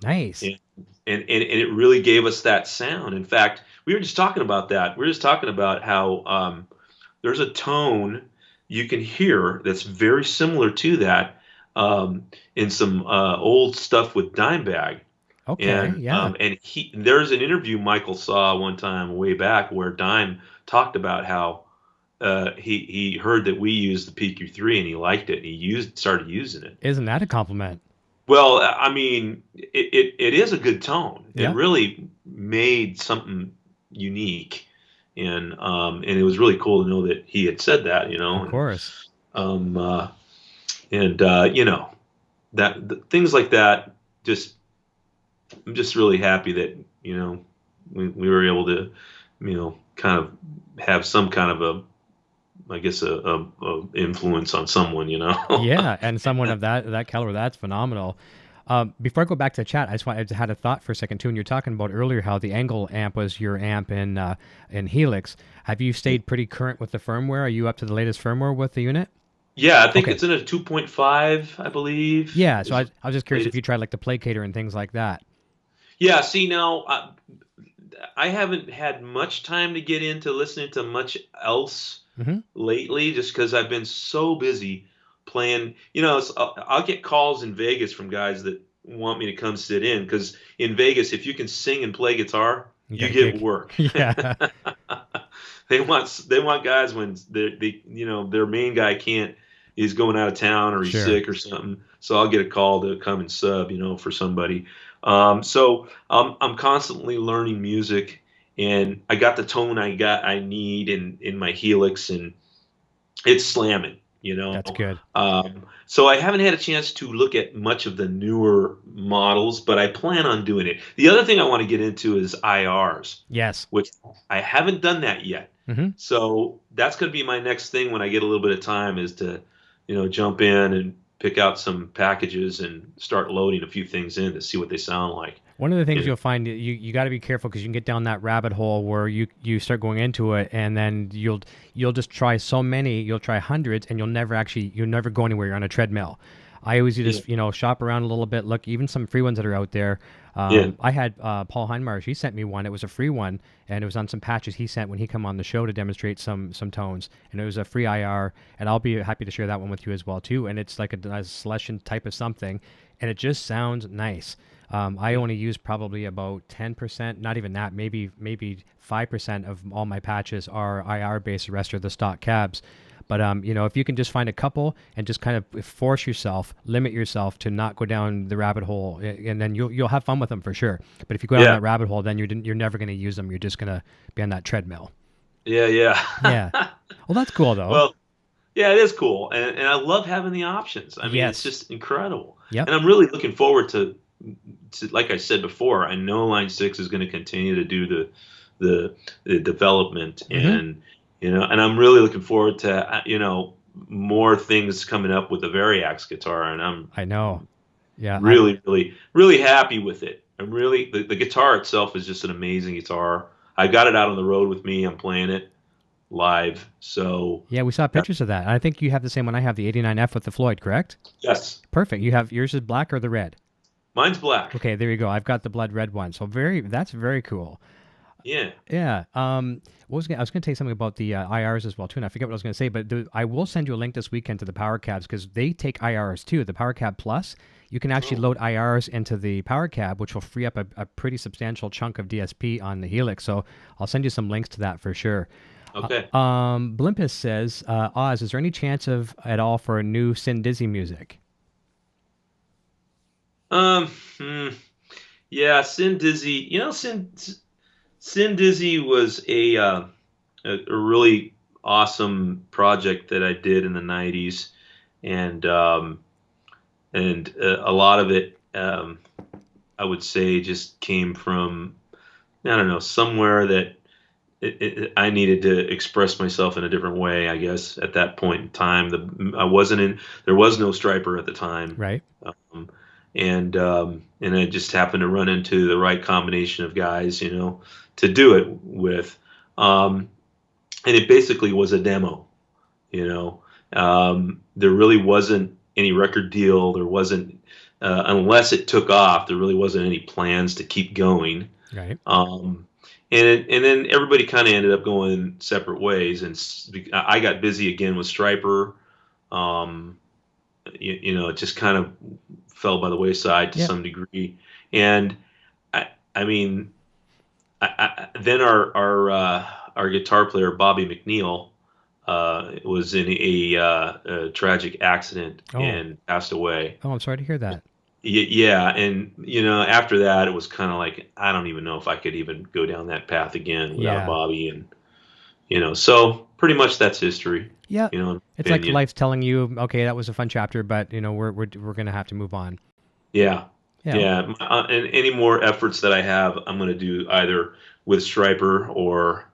Nice. And it really gave us that sound. In fact, we were just talking about that. We were just talking about how there's a tone you can hear that's very similar to that in some old stuff with Dimebag. Okay. And there's an interview Michael saw one time way back where Dime talked about how he heard that we used the PQ3 and he liked it and he started using it. Isn't that a compliment? Well, I mean, it is a good tone. Yeah. It really made something unique, and it was really cool to know that he had said that. Of course. That things like that. I'm just really happy that we were able to kind of have some kind of a influence on someone, Yeah, and someone of that caliber, that's phenomenal. Before I go back to the chat, I had a thought for a second too. And you're talking about earlier how the Angle amp was your amp in Helix. Have you stayed pretty current with the firmware? Are you up to the latest firmware with the unit? Yeah, I think Okay. it's in a 2.5, I believe. Yeah, so I was just curious if Latest. you tried like the placator and things like that. Yeah, see now, I haven't had much time to get into listening to much else Hmm. lately, just because I've been so busy playing. I'll get calls in Vegas from guys that want me to come sit in, because in Vegas, if you can sing and play guitar, You you got a get gig. work. Yeah, They want guys when their main guy can't, he's going out of town or he's sure. sick or something. So I'll get a call to come and sub, for somebody. So I'm constantly learning music, and I got the tone I need in my Helix, and it's slamming. That's good. So I haven't had a chance to look at much of the newer models, but I plan on doing it. The other thing I want to get into is IRs, Yes. which I haven't done that yet. Hmm. So that's going to be my next thing when I get a little bit of time, is to, jump in and pick out some packages and start loading a few things in to see what they sound like. One of the things Yeah. you'll find, you got to be careful because you can get down that rabbit hole where you start going into it, and then you'll just try so many, you'll try hundreds, and you'll never go anywhere. You're on a treadmill. I always just shop around a little bit, look even some free ones that are out there. Yeah. I had Paul Heinmarsh. He sent me one. It was a free one, and it was on some patches he sent when he come on the show to demonstrate some tones. And it was a free IR, and I'll be happy to share that one with you as well too. And it's like a selection type of something, and it just sounds nice. I only use probably about 10%, not even that, maybe 5% of all my patches are IR based. The rest are the stock cabs. But if you can just find a couple and just kind of force yourself, limit yourself to not go down the rabbit hole, and then you'll have fun with them for sure. But if you go down that rabbit hole, then you're never going to use them. You're just going to be on that treadmill. Yeah. Yeah. Well, that's cool though. Well, yeah, it is cool, and I love having the options. I mean, Yes. it's just incredible. Yep. And I'm really looking forward to, like I said before, I know Line 6 is going to continue to do the development, and and I'm really looking forward to more things coming up with the Variax guitar, and I know. Yeah. really happy with it. I'm really the guitar itself is just an amazing guitar. I got it out on the road with me. I'm playing it live. So yeah, we saw pictures of that. I think you have the same one I have, the 89F with the Floyd, correct? yes, Perfect. You have yours is black or the red? mine's black. Okay, there you go. I've got the blood red one. So that's very cool. Yeah. Yeah. I was going to tell you something about the IRs as well too, and I forget what I was going to say. But I will send you a link this weekend to the Power Cabs because they take IRs too. The Power Cab Plus, you can actually load IRs into the Power Cab, which will free up a pretty substantial chunk of DSP on the Helix. So I'll send you some links to that for sure. Okay. Blimpus says, Oz, is there any chance at all for a new Sin Dizzy music? Yeah, Sin Dizzy. Sin Dizzy was a really awesome project that I did in the '90s, and a lot of it, I would say, just came from, I don't know, somewhere that I needed to express myself in a different way, I guess, at that point in time. There was no Stryper at the time. Right. And I just happened to run into the right combination of guys, to do it with. And it basically was a demo, there really wasn't any record deal. There wasn't, unless it took off, there really wasn't any plans to keep going. Right. And then everybody kind of ended up going separate ways, and I got busy again with Stryper. It just kind of fell by the wayside to some degree. And then our guitar player Bobby McNeil was in a tragic accident and passed away. Oh, I'm sorry to hear that. Yeah, and after that, it was kind of like, I don't even know if I could even go down that path again without Bobby, and so pretty much that's history. Yeah, it's like life's telling you, okay, that was a fun chapter, but we're gonna have to move on. Yeah. And any more efforts that I have, I'm gonna do either with Stryper or,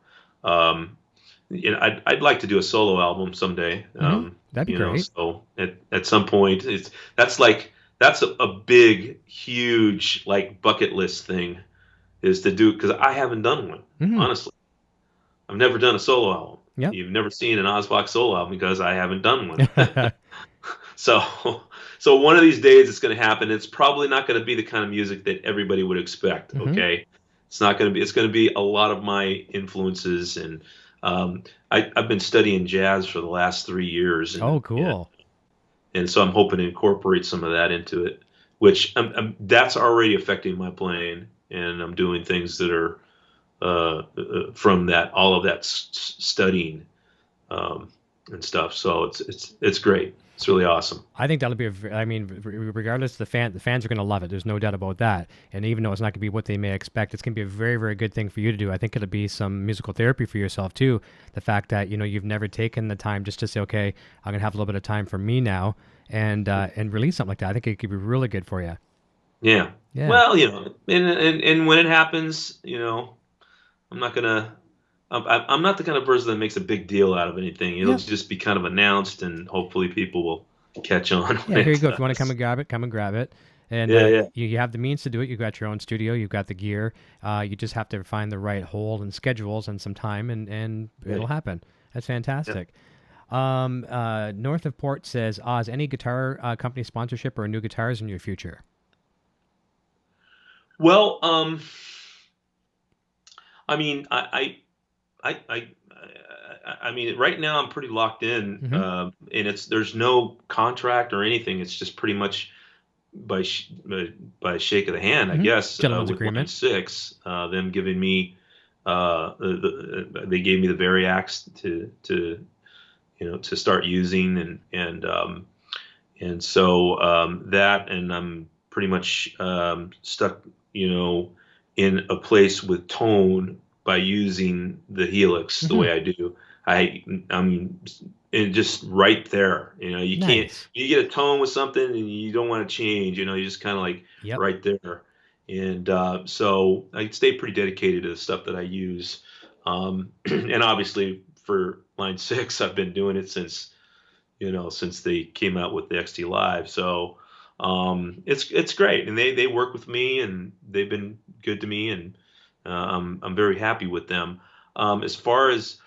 I'd like to do a solo album someday. That'd be great. So at some point, that's like that's a big, huge like bucket list thing is to do because I haven't done one. Honestly, I've never done a solo album. Yep. You've never seen an Ozbox solo album because I haven't done one. So, so one of these days it's going to happen. It's probably not going to be the kind of music that everybody would expect. Okay, it's not going to be. It's going to be a lot of my influences, and I've been studying jazz for the last 3 years. And, oh, cool. And so I'm hoping to incorporate some of that into it, which that's already affecting my playing, and I'm doing things that are from that, all of that studying and stuff. So it's great. It's really awesome. I think that'll be regardless, the fans are going to love it. There's no doubt about that. And even though it's not going to be what they may expect, it's going to be a very, very good thing for you to do. I think it'll be some musical therapy for yourself too. The fact that, you've never taken the time just to say, okay, I'm going to have a little bit of time for me now and release something like that. I think it could be really good for you. Yeah. Well, and when it happens, I'm not gonna. I'm not the kind of person that makes a big deal out of anything. It'll just be kind of announced, and hopefully people will catch on. Yeah, here you go. If you want to come and grab it, come and grab it. And you have the means to do it. You've got your own studio. You've got the gear. You just have to find the right hole and schedules and some time, and it'll happen. That's fantastic. Yeah. North of Port says, Oz, any guitar company sponsorship or new guitars in your future? Well, I mean, I mean, right now I'm pretty locked in, and there's no contract or anything. It's just pretty much by shake of the hand, I guess. Gentleman's with agreement. 6, them giving me, they gave me the Variax to start using, and so that, and I'm pretty much stuck, in a place with tone by using the Helix the way I do. I'm just right there. You can't. You get a tone with something and you don't want to change. You just kind of like right there. And so I stay pretty dedicated to the stuff that I use. And obviously for Line 6, I've been doing it since they came out with the XT Live. So it's great, and they work with me, and they've been good to me, and I'm very happy with them. As far as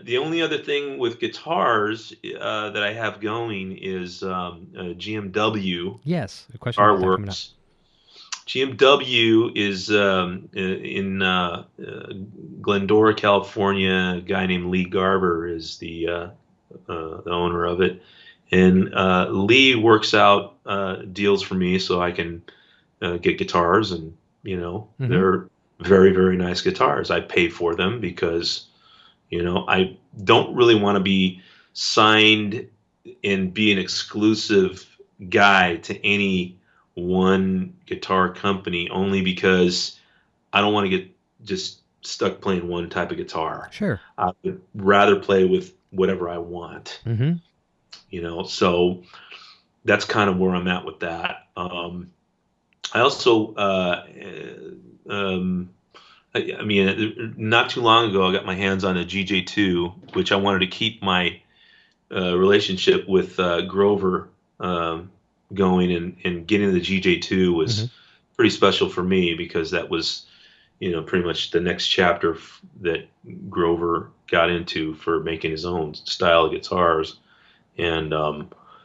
the only other thing with guitars that I have going is GMW. Yes, a question. Guitarworks. GMW is in Glendora, California. A guy named Lee Garber is the owner of it. And Lee works out deals for me so I can get guitars, and they're very, very nice guitars. I pay for them because I don't really want to be signed and be an exclusive guy to any one guitar company, only because I don't want to get just stuck playing one type of guitar. Sure. I would rather play with whatever I want. So that's kind of where I'm at with that. I also, I mean, not too long ago, I got my hands on a GJ2, which I wanted to keep my relationship with Grover going, and getting the GJ2 was pretty special for me, because that was, pretty much the next chapter that Grover got into for making his own style of guitars. And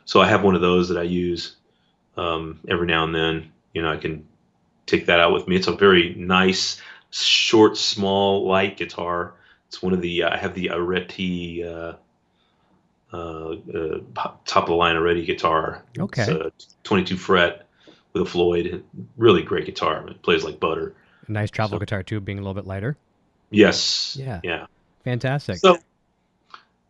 so I have one of those that I use every now and then. I can take that out with me. It's a very nice, short, small, light guitar. It's one of the I have the Areti top of the line Areti guitar. Okay. It's a 22 fret with a Floyd. Really great guitar. It plays like butter. A nice travel guitar too, being a little bit lighter. Yes. Yeah. Fantastic. So,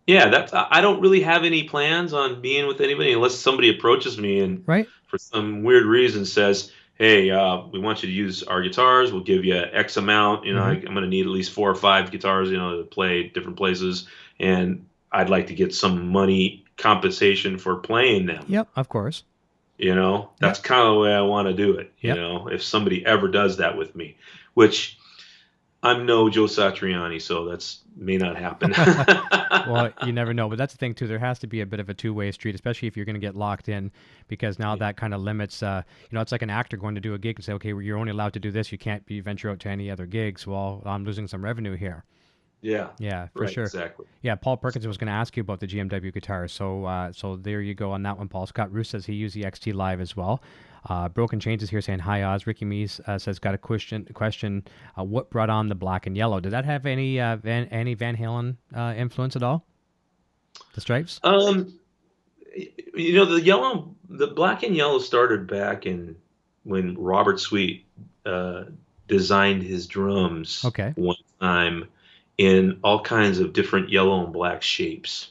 yeah, I don't really have any plans on being with anybody unless somebody approaches me and for some weird reason says, hey, we want you to use our guitars. We'll give you X amount. I'm going to need at least 4 or 5 guitars, to play different places. And I'd like to get some money compensation for playing them. Yep, of course. That's kind of the way I want to do it. If somebody ever does that with me, which I'm no Joe Satriani, so that's may not happen. Well, you never know, but that's the thing too. There has to be a bit of a two-way street, especially if you're going to get locked in, because now that kind of limits. It's like an actor going to do a gig and say, "Okay, well, you're only allowed to do this. You can't venture out to any other gigs." Well, I'm losing some revenue here. Yeah, Yeah, for right, sure. exactly. Yeah, Paul Perkins was going to ask you about the GMW guitar, so there you go on that one, Paul. Scott Roos says he used the XT Live as well. Broken Chains is here saying hi, Oz. Ricky Mees says got a question. What brought on the black and yellow? Did that have any Van Halen influence at all? The stripes? The black and yellow started back in when Robert Sweet designed his drums Okay. one time in all kinds of different yellow and black shapes.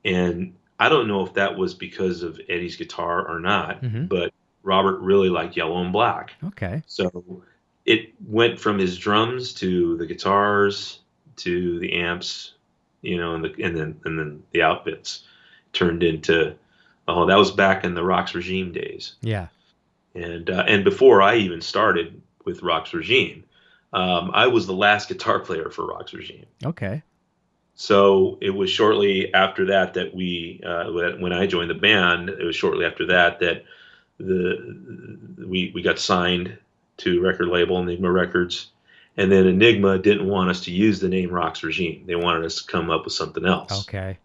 And I don't know if that was because of Eddie's guitar or not, but Robert really liked yellow and black. Okay. So it went from his drums to the guitars to the amps, and then the outfits turned into, that was back in the Rox Regime days. Yeah. And before I even started with Rox Regime, I was the last guitar player for Rox Regime. Okay. So it was shortly after that when I joined the band, it was shortly after that we got signed to a record label, Enigma Records, and then Enigma didn't want us to use the name Rox Regime. They wanted us to come up with something else. Okay.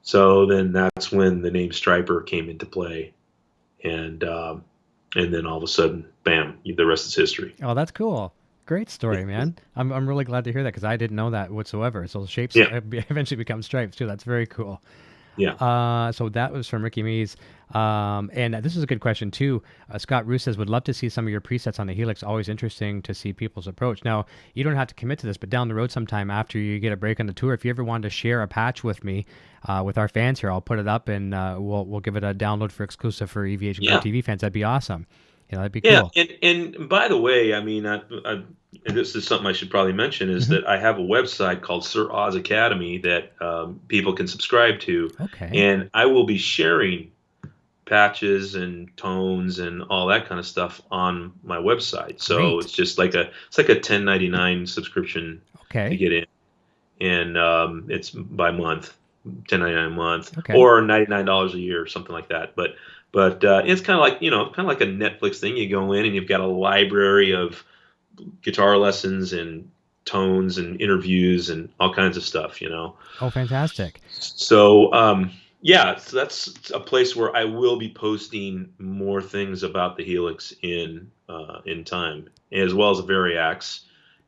So then that's when the name Stryper came into play, and then all of a sudden, bam, the rest is history. Oh, that's cool. Great story, man. I'm really glad to hear that because I didn't know that whatsoever. So shapes eventually become stripes too. That's very cool. Yeah. So that was from Ricky Mees. And this is a good question too. Scott Roos says, would love to see some of your presets on the Helix. Always interesting to see people's approach. Now, you don't have to commit to this, but down the road sometime after you get a break on the tour, if you ever wanted to share a patch with me, with our fans here, I'll put it up and we'll give it a download for exclusive for EVH Gear TV fans. That'd be awesome. That'd be cool. Yeah, and by the way, I mean, and this is something I should probably mention, is that I have a website called Sir Oz Academy that people can subscribe to. Okay. And I will be sharing patches and tones and all that kind of stuff on my website. So Great. it's just like a $10.99 subscription to get in, and it's by month, $10.99 a month, or $99 a year, or something like that. But it's kind of like a Netflix thing. You go in and you've got a library of guitar lessons and tones and interviews and all kinds of stuff. Oh, fantastic. So so that's a place where I will be posting more things about the Helix in time, as well as the Variax,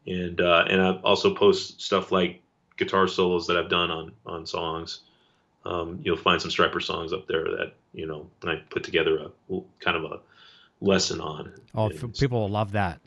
and I also post stuff like guitar solos that I've done on songs. You'll find some Stryper songs up there that I put together a kind of a lesson on. Oh, people will love that.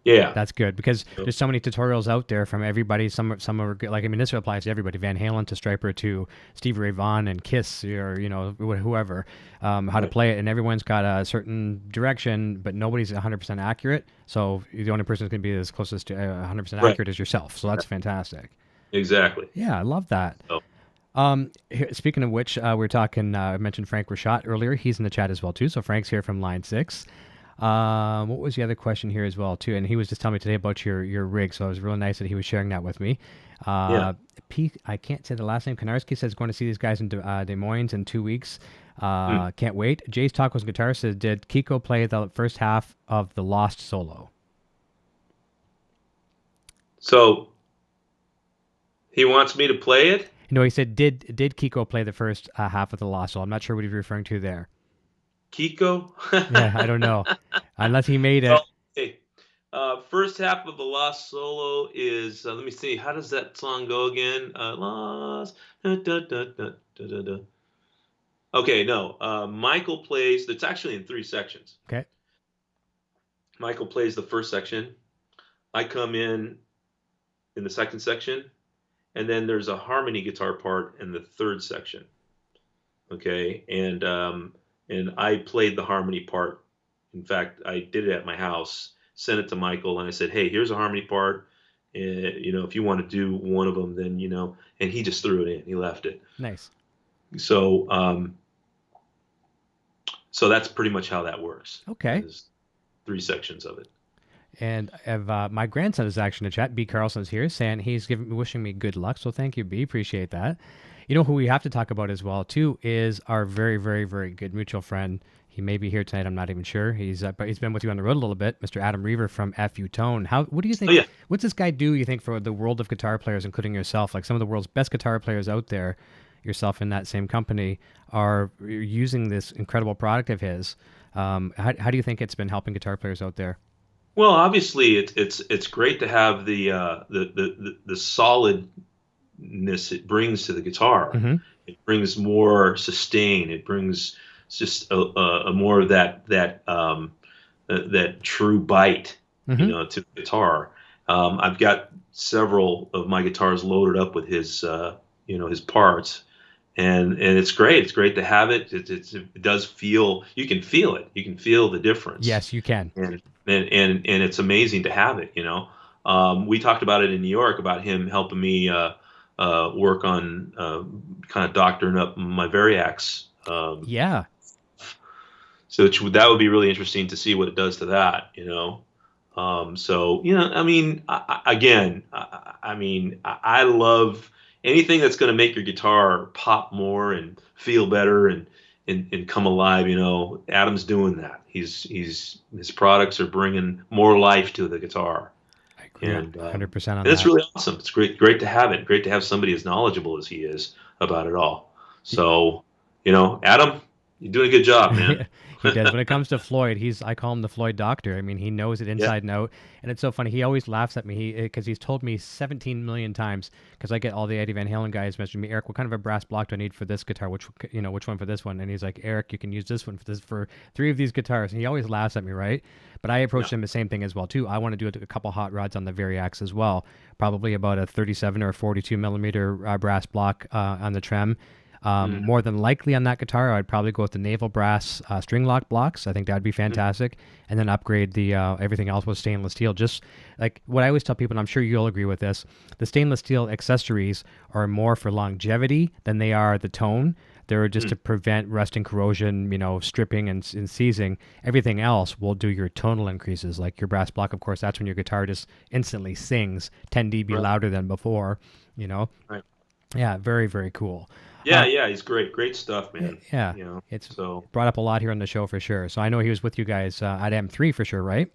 Yeah, that's good because there's so many tutorials out there from everybody. Some are good. Like, I mean, this applies to everybody: Van Halen to Stryper to Stevie Ray Vaughan and Kiss, or whoever, how to play it. And everyone's got a certain direction, but nobody's 100% accurate. So the only person who's going to be as closest to 100% accurate is yourself. So that's fantastic. Exactly. Yeah, I love that. Oh. Speaking of which, we're talking. I mentioned Frank Rashad earlier. He's in the chat as well too. So Frank's here from Line 6. What was the other question here as well too? And he was just telling me today about your rig. So it was really nice that he was sharing that with me. Pete, I can't say the last name. Konarski says going to see these guys in Des Moines in 2 weeks. Can't wait. Jay's Tacos Guitar says, did Kiko play the first half of the Lost solo? So he wants me to play it? No, he said, did Kiko play the first half of the Lost solo? I'm not sure what he's referring to there. Kiko? Yeah, I don't know. Unless he made it. Well, hey, first half of the Lost solo is, let me see, how does that song go again? Lost. Da, da, da, da, da, da. Okay, no. Michael plays, it's actually in 3 sections. Okay. Michael plays the first section. I come in the second section. And then there's a harmony guitar part in the third section. Okay. And I played the harmony part. In fact, I did it at my house, sent it to Michael, and I said, hey, here's a harmony part. If you want to do one of them, then, and he just threw it in. He left it. Nice. So, so that's pretty much how that works. Okay. There's 3 sections of it. And my grandson is actually in the chat. B. Carlson's here, saying he's wishing me good luck. So thank you, B. Appreciate that. You know who we have to talk about as well too is our very, very, very good mutual friend. He may be here tonight. I'm not even sure. But he's been with you on the road a little bit, Mr. Adam Reaver from FU Tone. What do you think? Oh, yeah. What's this guy do? You think for the world of guitar players, including yourself, like some of the world's best guitar players out there, yourself in that same company, are using this incredible product of his. How do you think it's been helping guitar players out there? Well, obviously, it's great to have the solidness it brings to the guitar. Mm-hmm. It brings more sustain. It brings just a more of that true bite, Mm-hmm. to the guitar. I've got several of my guitars loaded up with his his parts, and it's great. It's great to have it. It does feel, you can feel it. You can feel the difference. Yes, you can. And it's amazing to have it. We talked about it in New York about him helping me work on kind of doctoring up my Variax. Yeah. So that would be really interesting to see what it does to that. I love anything that's going to make your guitar pop more and feel better and come alive. Adam's doing that. His products are bringing more life to the guitar. I agree 100% on and that. it's really awesome. It's great to have it. Great to have somebody as knowledgeable as he is about it all. So, Adam, you're doing a good job, man. He does. When it comes to Floyd, I call him the Floyd doctor. I mean, he knows it inside and out. And it's so funny. He always laughs at me because he's told me 17 million times, because I get all the Eddie Van Halen guys messaging me, Eric, what kind of a brass block do I need for this guitar? Which one for this one? And he's like, Eric, you can use this one for 3 of these guitars. And he always laughs at me, right? But I approached him the same thing as well, too. I want to do a couple hot rods on the Variax as well. Probably about a 37 or 42 millimeter brass block on the trem. More than likely on that guitar, I'd probably go with the naval brass string lock blocks. I think that'd be fantastic. And then upgrade the everything else with stainless steel. Just like what I always tell people, and I'm sure you'll agree with this, the stainless steel accessories are more for longevity than they are the tone. They're just to prevent rust and corrosion, stripping and seizing. Everything else will do your tonal increases. Like your brass block, of course, that's when your guitar just instantly sings 10 dB louder than before, Right. Yeah, very, very cool. Yeah, he's great. Great stuff, man. Yeah, it's brought up a lot here on the show for sure. So I know he was with you guys at M3 for sure, right?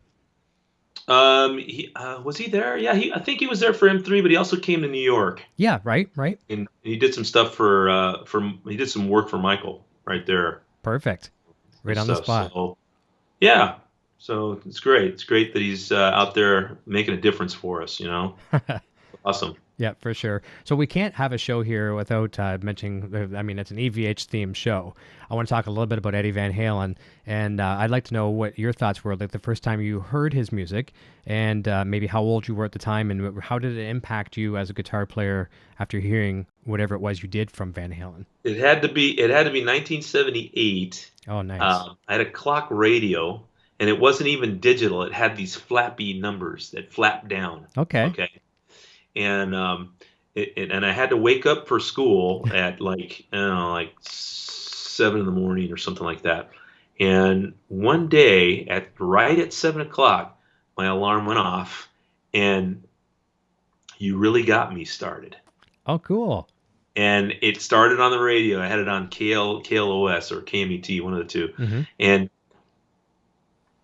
Was he there? Yeah, I think he was there for M3, but he also came to New York. Yeah, right. And he did some stuff he did some work for Michael right there. Perfect. Right on the spot. So, yeah. So it's great. It's great that he's out there making a difference for us. Awesome. Yeah, for sure. So we can't have a show here without mentioning, it's an EVH themed show. I want to talk a little bit about Eddie Van Halen, and I'd like to know what your thoughts were, like the first time you heard his music, and maybe how old you were at the time, and how did it impact you as a guitar player after hearing whatever it was you did from Van Halen? It had to be 1978. Oh, nice. I had a clock radio, and it wasn't even digital. It had these flappy numbers that flapped down. Okay. And and I had to wake up for school at like 7 in the morning or something like that. And one day right at 7 o'clock, my alarm went off, and You Really Got Me started. Oh, cool. And it started on the radio. I had it on KLOS or KMET, one of the two. Mm-hmm.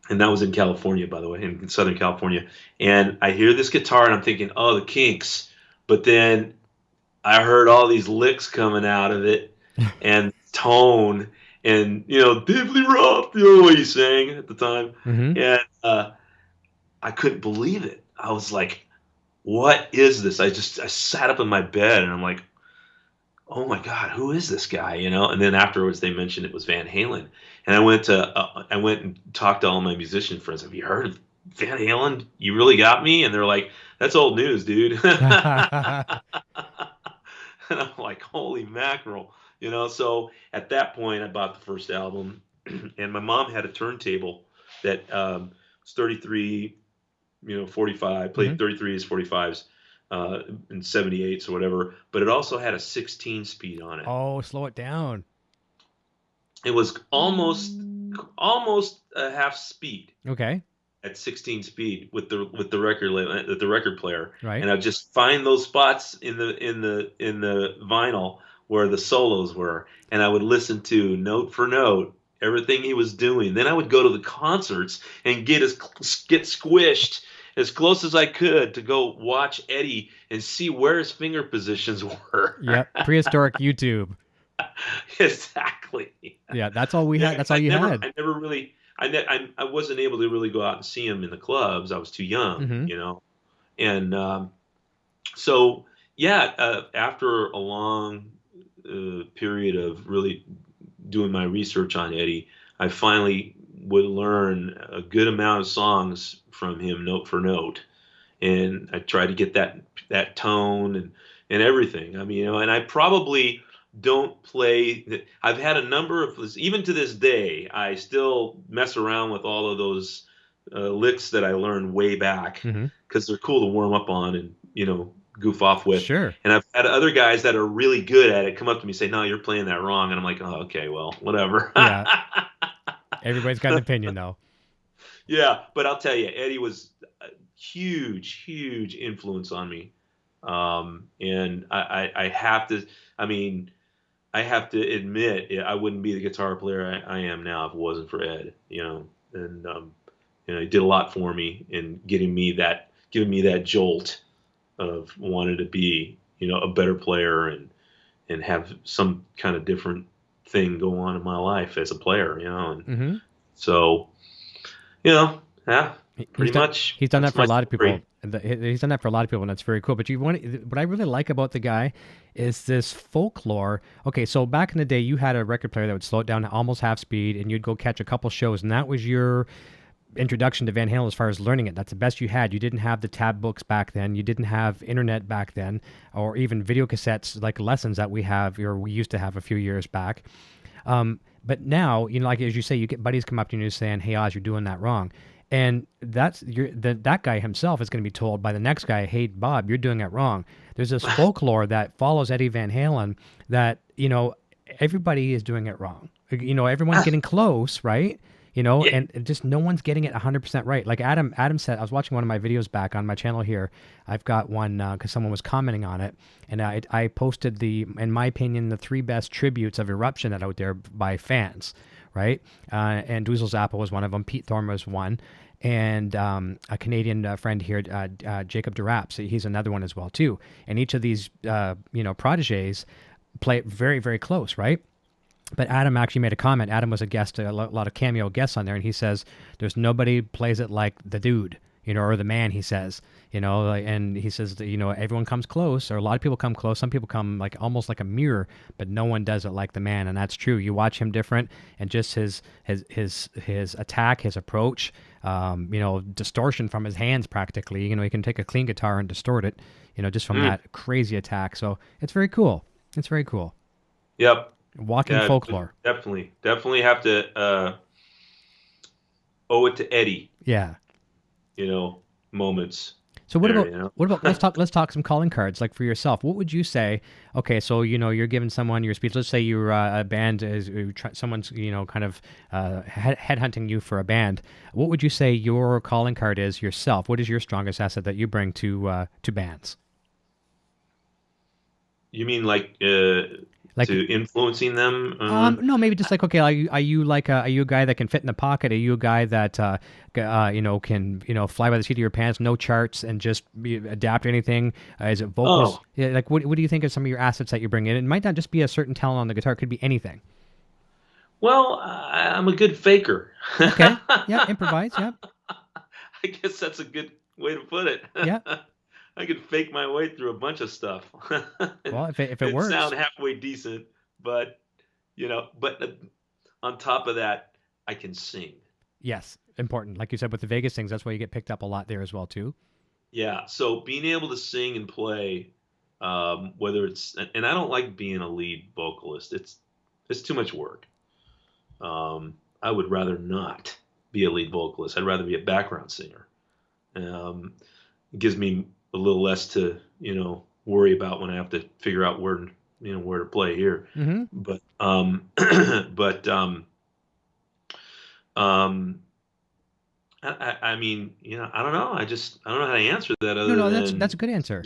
And that was in California, by the way, in Southern California. And I hear this guitar, and I'm thinking, oh, the Kinks. But then I heard all these licks coming out of it, and tone, and, Diddley Rough, what he sang at the time. Mm-hmm. And I couldn't believe it. I was like, what is this? I sat up in my bed, and I'm like, oh my God, who is this guy? And then afterwards they mentioned it was Van Halen. And I went and talked to all my musician friends. Have you heard of Van Halen? You Really Got Me? And they're like, that's old news, dude. And I'm like, holy mackerel. So at that point I bought the first album, and my mom had a turntable that was 33, 45, played 33s, 45s. And 78s or whatever, but it also had a 16-speed on it. Oh, slow it down. It was almost a half speed. Okay. at 16 speed with the record player, Right. and I'd just find those spots in the vinyl where the solos were, and I would listen to note for note everything he was doing. Then I would go to the concerts and get squished as close as I could to go watch Eddie and see where his finger positions were. Yep. Prehistoric YouTube. Exactly. Yeah, that's all we had. That's all I you never, had. I never really, I wasn't able to really go out and see him in the clubs. I was too young, Mhm. you know, and so yeah, after a long period of really doing my research on Eddie, I finally would learn a good amount of songs from him note for note, and I tried to get that tone and everything. I mean, you know, and I probably don't play. I've had a number of, even to this day, I still mess around with all of those licks that I learned way back Mhm. because they're cool to warm up on and, you know, goof off with. Sure. And I've had other guys that are really good at it come up to me and say, "No, you're playing that wrong," and I'm like, "Oh, okay, well, whatever." Yeah. Everybody's got an opinion, though. Yeah, but I'll tell you, Eddie was a huge influence on me. And I have to, I mean, I have to admit, I wouldn't be the guitar player I am now if it wasn't for Ed, you know. And you know, he did a lot for me in giving me that jolt of wanting to be, you know, a better player and have some kind of different thing go on in my life as a player, you know. And Mhm. so, you know, yeah, pretty much. He's done that that's for a my lot of story. people. He's done that for a lot of people, and that's very cool. But what I really like about the guy is this folklore. Okay, so back in the day, you had a record player that would slow it down to almost half speed, and you'd go catch a couple shows, and that was your introduction to Van Halen as far as learning it. That's the best you had. You didn't have the tab books back then. You didn't have internet back then, or even video cassettes like lessons that we have, or we used to have a few years back. But now, you know, like as you say, you get buddies come up to you and saying, "Hey, Oz, you're doing that wrong." And that guy himself is going to be told by the next guy, "Hey, Bob, you're doing it wrong." There's this folklore that follows Eddie Van Halen that, you know, everybody is doing it wrong. You know, everyone's getting close, right? You know, Yeah. and just no one's getting it 100% right. Like Adam said, I was watching one of my videos back on my channel here. I've got one because someone was commenting on it, and I posted in my opinion, the 3 best tributes of Eruption that are out there by fans, right? And Dweezil Zappa was one of them. Pete Thorne was one. And a Canadian friend here, Jacob Duraps, he's another one as well too. And each of these, you know, proteges play it very, very close, right? But Adam actually made a comment. Adam was a guest, a lot of cameo guests on there, and he says, "There's nobody plays it like the dude, you know, or the man." He says, you know, and he says that, you know, everyone comes close, or a lot of people come close. Some people come like almost like a mirror, but no one does it like the man, and that's true. You watch him different, and just his attack, his approach, you know, distortion from his hands practically. You know, he can take a clean guitar and distort it, you know, just from that crazy attack. So it's very cool. It's very cool. Yep. Walking folklore. Definitely have to owe it to Eddie. Yeah. You know, moments. So what there, about you know? let's talk some calling cards. Like for yourself, what would you say? Okay, so you know you're giving someone your speech. Let's say you're a band is someone's, you know, kind of headhunting you for a band. What would you say your calling card is yourself? What is your strongest asset that you bring to bands? You mean like Like, to influencing them? no, maybe just like, okay, are you a guy that can fit in the pocket? Are you a guy that you know, can, you know, fly by the seat of your pants, no charts, and just adapt to anything? Is it vocals? Oh. Yeah, like what do you think are some of your assets that you bring in? It might not just be a certain talent on the guitar; it could be anything. Well, I'm a good faker. Okay, yeah, improvise, yeah, I guess that's a good way to put it. yeah. I could fake my way through a bunch of stuff. Well, if it works, sound halfway decent, but you know, on top of that, I can sing. yes, important. Like you said with the Vegas things, that's why you get picked up a lot there as well too. Yeah, so being able to sing and play, whether it's, and I don't like being a lead vocalist. It's too much work. I would rather not be a lead vocalist. I'd rather be a background singer. It gives me a little less to, you know, worry about when I have to figure out where to play here. Mm-hmm. But I I mean, I don't know. I don't know how to answer that other No, than that's a good answer.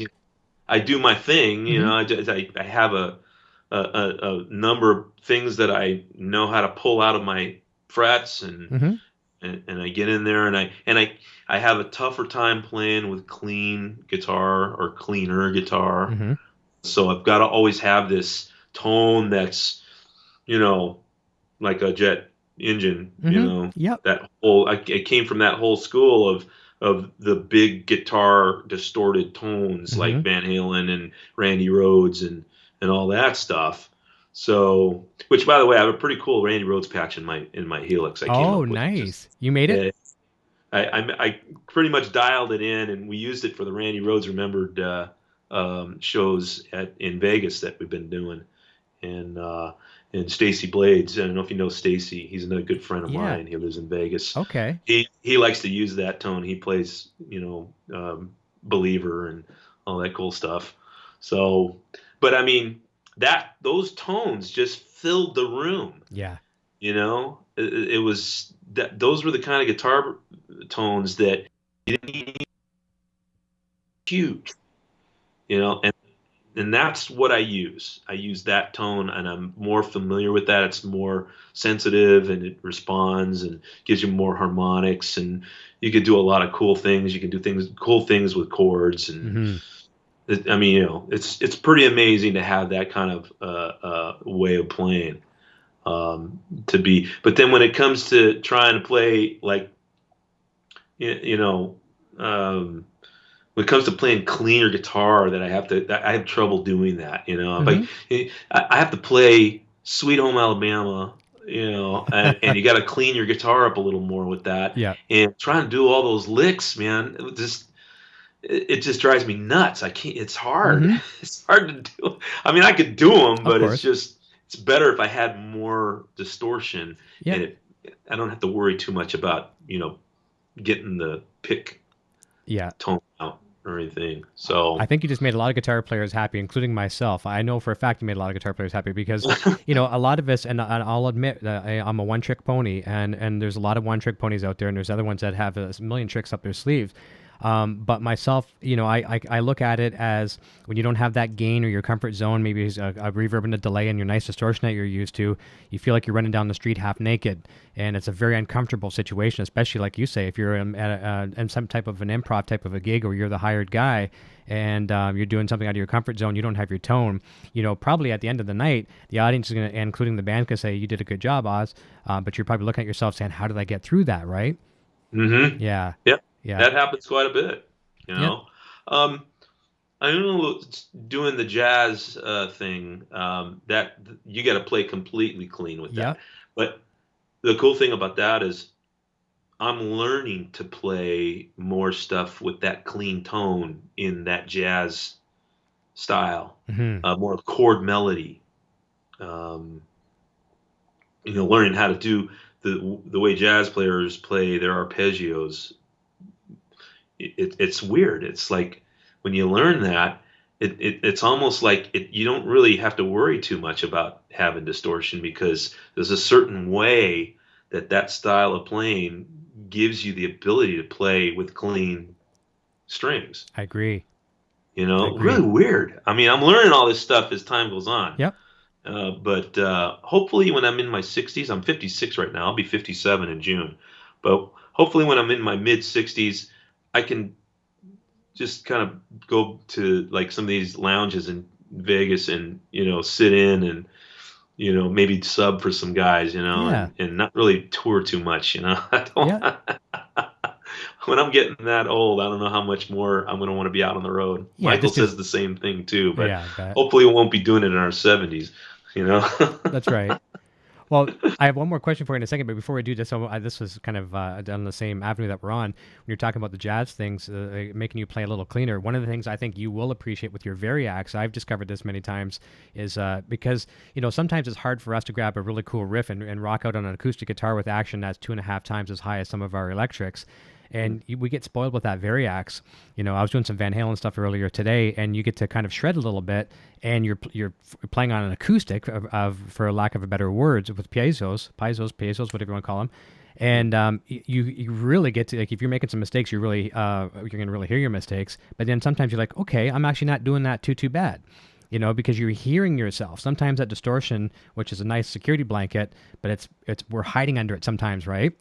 I do my thing. I have a number of things that I know how to pull out of my frets, and I get in there, and I have a tougher time playing with clean guitar or cleaner guitar. So I've got to always have this tone that's, like a jet engine, Yep. that whole, I came from that whole school of the big guitar distorted tones like Van Halen and Randy Rhoads and all that stuff. So, which by the way, I have a pretty cool Randy Rhoads patch in my Helix. I came up with. Nice. You made it? I pretty much dialed it in, and we used it for the Randy Rhoads Remembered shows in Vegas that we've been doing. And Stacy Blades, I don't know if you know Stacy. He's another good friend of mine. He lives in Vegas. Okay. He likes to use that tone. He plays, Believer and all that cool stuff. So, but I mean, those tones just filled the room. Yeah. It was that those were the kind of guitar tones that you didn't need huge, and that's what I use. I use that tone, and I'm more familiar with that. It's more sensitive, and it responds and gives you more harmonics, and you could do a lot of cool things. You can do cool things with chords, and I mean, it's pretty amazing to have that kind of way of playing. But then when it comes to trying to play like, when it comes to playing cleaner guitar, I have trouble doing that. Like I have to play Sweet Home Alabama, and you got to clean your guitar up a little more with that. Yeah. And trying to do all those licks, man, it just drives me nuts. I can't. It's hard. It's hard to do. I mean, I could do them, but it's better if I had more distortion. Yeah. And I don't have to worry too much about getting the pick tone out or anything. So I think you just made a lot of guitar players happy, including myself. I know for a fact you made a lot of guitar players happy because a lot of us, and I'll admit that I'm a one-trick pony, and there's a lot of one-trick ponies out there, and there's other ones that have a million tricks up their sleeves. But myself, I look at it as when you don't have that gain or your comfort zone, maybe it's a reverb and a delay and your nice distortion that you're used to, you feel like you're running down the street half naked. And it's a very uncomfortable situation, especially like you say, if you're in some type of an improv type of a gig or you're the hired guy and you're doing something out of your comfort zone, you don't have your tone, probably at the end of the night, the audience is going to, including the band, can say, you did a good job, Oz. But you're probably looking at yourself saying, how did I get through that, right? Yeah. Yep. Yeah, that happens quite a bit. Yep. I know doing the jazz thing, that you got to play completely clean with that. Yep. But the cool thing about that is I'm learning to play more stuff with that clean tone in that jazz style, more chord melody. Learning how to do the way jazz players play their arpeggios. It's weird. It's like when you learn that, it's almost like you don't really have to worry too much about having distortion because there's a certain way that style of playing gives you the ability to play with clean strings. I agree. Really weird. I mean, I'm learning all this stuff as time goes on. Yep. But hopefully when I'm in my 60s, I'm 56 right now. I'll be 57 in June. But hopefully when I'm in my mid 60s, I can just kind of go to like some of these lounges in Vegas and, sit in and, maybe sub for some guys, and not really tour too much, I don't, when I'm getting that old, I don't know how much more I'm going to want to be out on the road. Yeah, Michael says the same thing too, but I hopefully we won't be doing it in our 70s, That's right. Well, I have one more question for you in a second, but before we do this, this was kind of on the same avenue that we're on. When you're talking about the jazz things, making you play a little cleaner, one of the things I think you will appreciate with your Variax, I've discovered this many times, is because, sometimes it's hard for us to grab a really cool riff and rock out on an acoustic guitar with action that's 2.5 times as high as some of our electrics. And we get spoiled with that Variax. I was doing some Van Halen stuff earlier today, and you get to kind of shred a little bit, and you're playing on an acoustic, for lack of a better words, with piezos, whatever you want to call them. And you really get to, like, if you're making some mistakes, you're going to really hear your mistakes. But then sometimes you're like, okay, I'm actually not doing that too bad. Because you're hearing yourself. Sometimes that distortion, which is a nice security blanket, but we're hiding under it sometimes, right?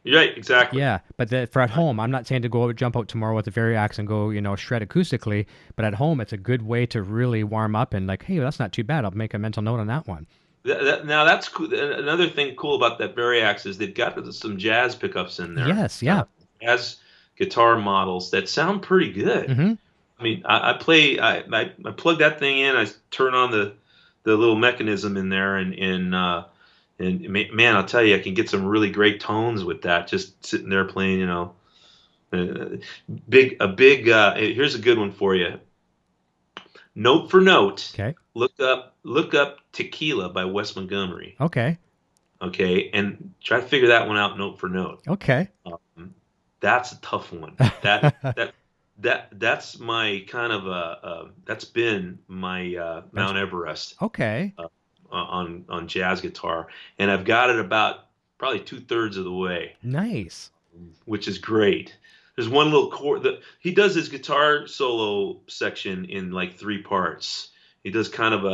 Right, exactly. Yeah, but for at home, I'm not saying to go jump out tomorrow with a Variax and go, shred acoustically, but at home, it's a good way to really warm up and like, hey, that's not too bad. I'll make a mental note on that one. Now that's cool. Another thing cool about that Variax is they've got some jazz pickups in there. Yes, yeah. Jazz guitar models that sound pretty good. Mm-hmm. I mean, I plug that thing in, I turn on the little mechanism in there, and man, I'll tell you, I can get some really great tones with that. Just sitting there playing, here's a good one for you. Note for note. Okay. Look up Tequila by Wes Montgomery. Okay. Okay, and try to figure that one out note for note. Okay. That's a tough one. That's my kind of that's been my Mount Everest. Okay. On jazz guitar, and I've got it about probably 2/3 of the way. Nice. Which is great. There's one little chord that he does his guitar solo section in like 3 parts. He does kind of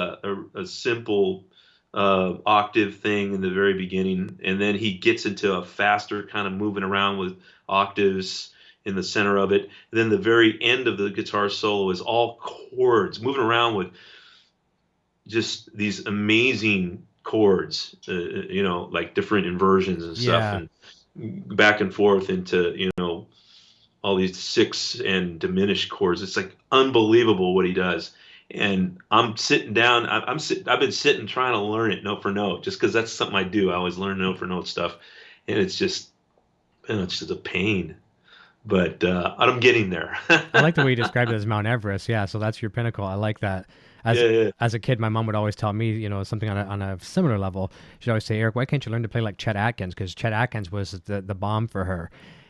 a simple octave thing in the very beginning, and then he gets into a faster kind of moving around with octaves in the center of it. And then the very end of the guitar solo is all chords moving around with just these amazing chords, like different inversions and stuff, and back and forth into, all these 6 and diminished chords. It's like unbelievable what he does. And I'm sitting down, I've been sitting trying to learn it note for note, just because that's something I do. I always learn note for note stuff. And it's just a pain. But I'm getting there. I like the way you described it as Mount Everest. Yeah, so that's your pinnacle. I like that. As a kid, my mom would always tell me, something on a similar level. She'd always say, Eric, why can't you learn to play like Chet Atkins? Because Chet Atkins was the bomb for her.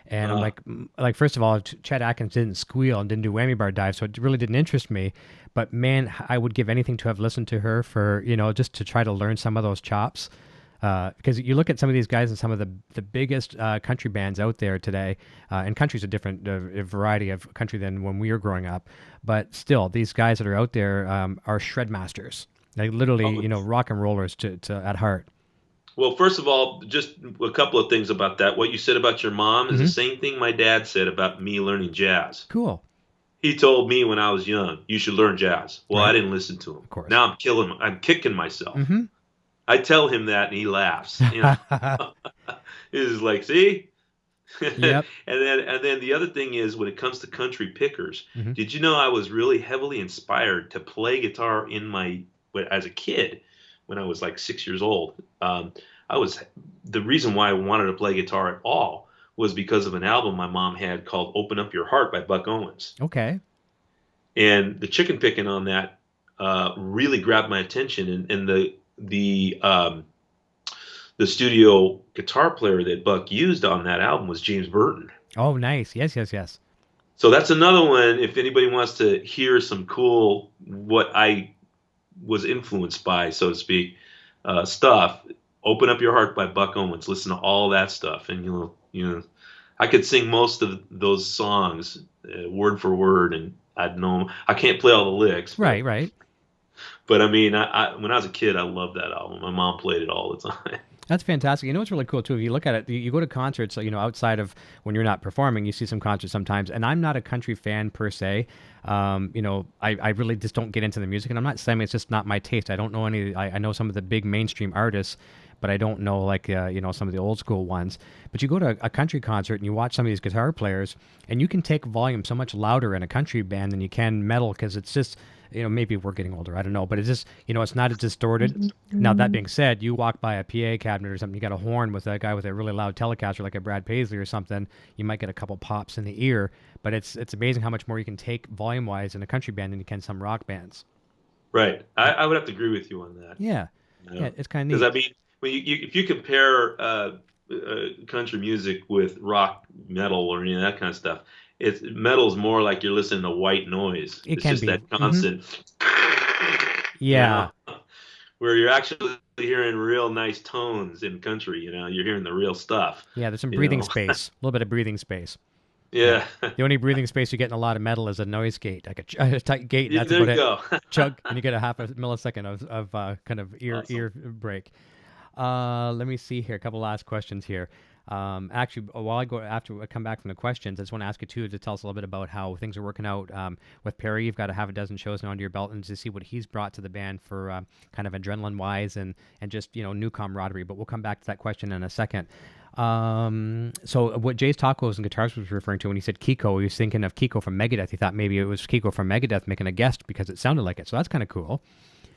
And I'm like, first of all, Chet Atkins didn't squeal and didn't do whammy bar dives, so it really didn't interest me. But man, I would give anything to have listened to her for, just to try to learn some of those chops. Because you look at some of these guys and some of the biggest country bands out there today, and country's a different variety of country than when we were growing up, but still, these guys that are out there are shred masters. Like literally, rock and rollers to at heart. Well, first of all, just a couple of things about that. What you said about your mom is the same thing my dad said about me learning jazz. Cool. He told me when I was young, you should learn jazz. Well, right. I didn't listen to him. Of course. Now I'm kicking myself. Mm-hmm. I tell him that, and he laughs. He's like, see? Yep. and then the other thing is, when it comes to country pickers, did you know I was really heavily inspired to play guitar as a kid when I was like 6 years old? The reason why I wanted to play guitar at all was because of an album my mom had called "Open Up Your Heart" by Buck Owens. Okay. And the chicken picking on that really grabbed my attention, and the studio guitar player that Buck used on that album was James Burton. Oh, nice. Yes. So that's another one. If anybody wants to hear some cool, what I was influenced by, so to speak, stuff, "Open Up Your Heart" by Buck Owens. Listen to all that stuff, and I could sing most of those songs word for word, and I'd know. I can't play all the lyrics. Right. But I mean, when I was a kid, I loved that album. My mom played it all the time. That's fantastic. What's really cool too, if you look at it, you go to concerts, outside of when you're not performing, you see some concerts sometimes. And I'm not a country fan per se. I really just don't get into the music, and I'm not saying it's just not my taste. I don't know any. I know some of the big mainstream artists, but I don't know some of the old school ones. But you go to a country concert and you watch some of these guitar players, and you can take volume so much louder in a country band than you can metal, because it's just. Maybe we're getting older, I don't know, but it's just, it's not as distorted. Now, that being said, you walk by a PA cabinet or something, you got a horn with a guy with a really loud Telecaster like a Brad Paisley or something, you might get a couple pops in the ear, but it's amazing how much more you can take volume-wise in a country band than you can some rock bands. Right. I would have to agree with you on that. Yeah. Yeah, it's kind of Because, neat. I mean, when if you compare country music with rock, metal, or any of that kind of stuff, metal's more like you're listening to white noise. It's just that constant. Yeah. where you're actually hearing real nice tones in country. You're hearing the real stuff. Yeah, there's some you breathing know? space, a little bit of breathing space. Yeah. The only breathing space you get in a lot of metal is a noise gate, like a tight gate. And Yeah, that's there about you it. go. Chug, and you get a half a millisecond of kind of Awesome. ear break. Let me see here. A couple last questions here. Actually, while after I come back from the questions, I just want to ask you too to tell us a little bit about how things are working out with Perry. You've got to have a dozen shows now under your belt, and to see what he's brought to the band for kind of adrenaline wise and just new camaraderie. But we'll come back to that question in a second. So what Jay's Tacos and Guitars was referring to when he said Kiko, he was thinking of Kiko from Megadeth. He thought maybe it was Kiko from Megadeth making a guest because it sounded like it. So that's kind of cool.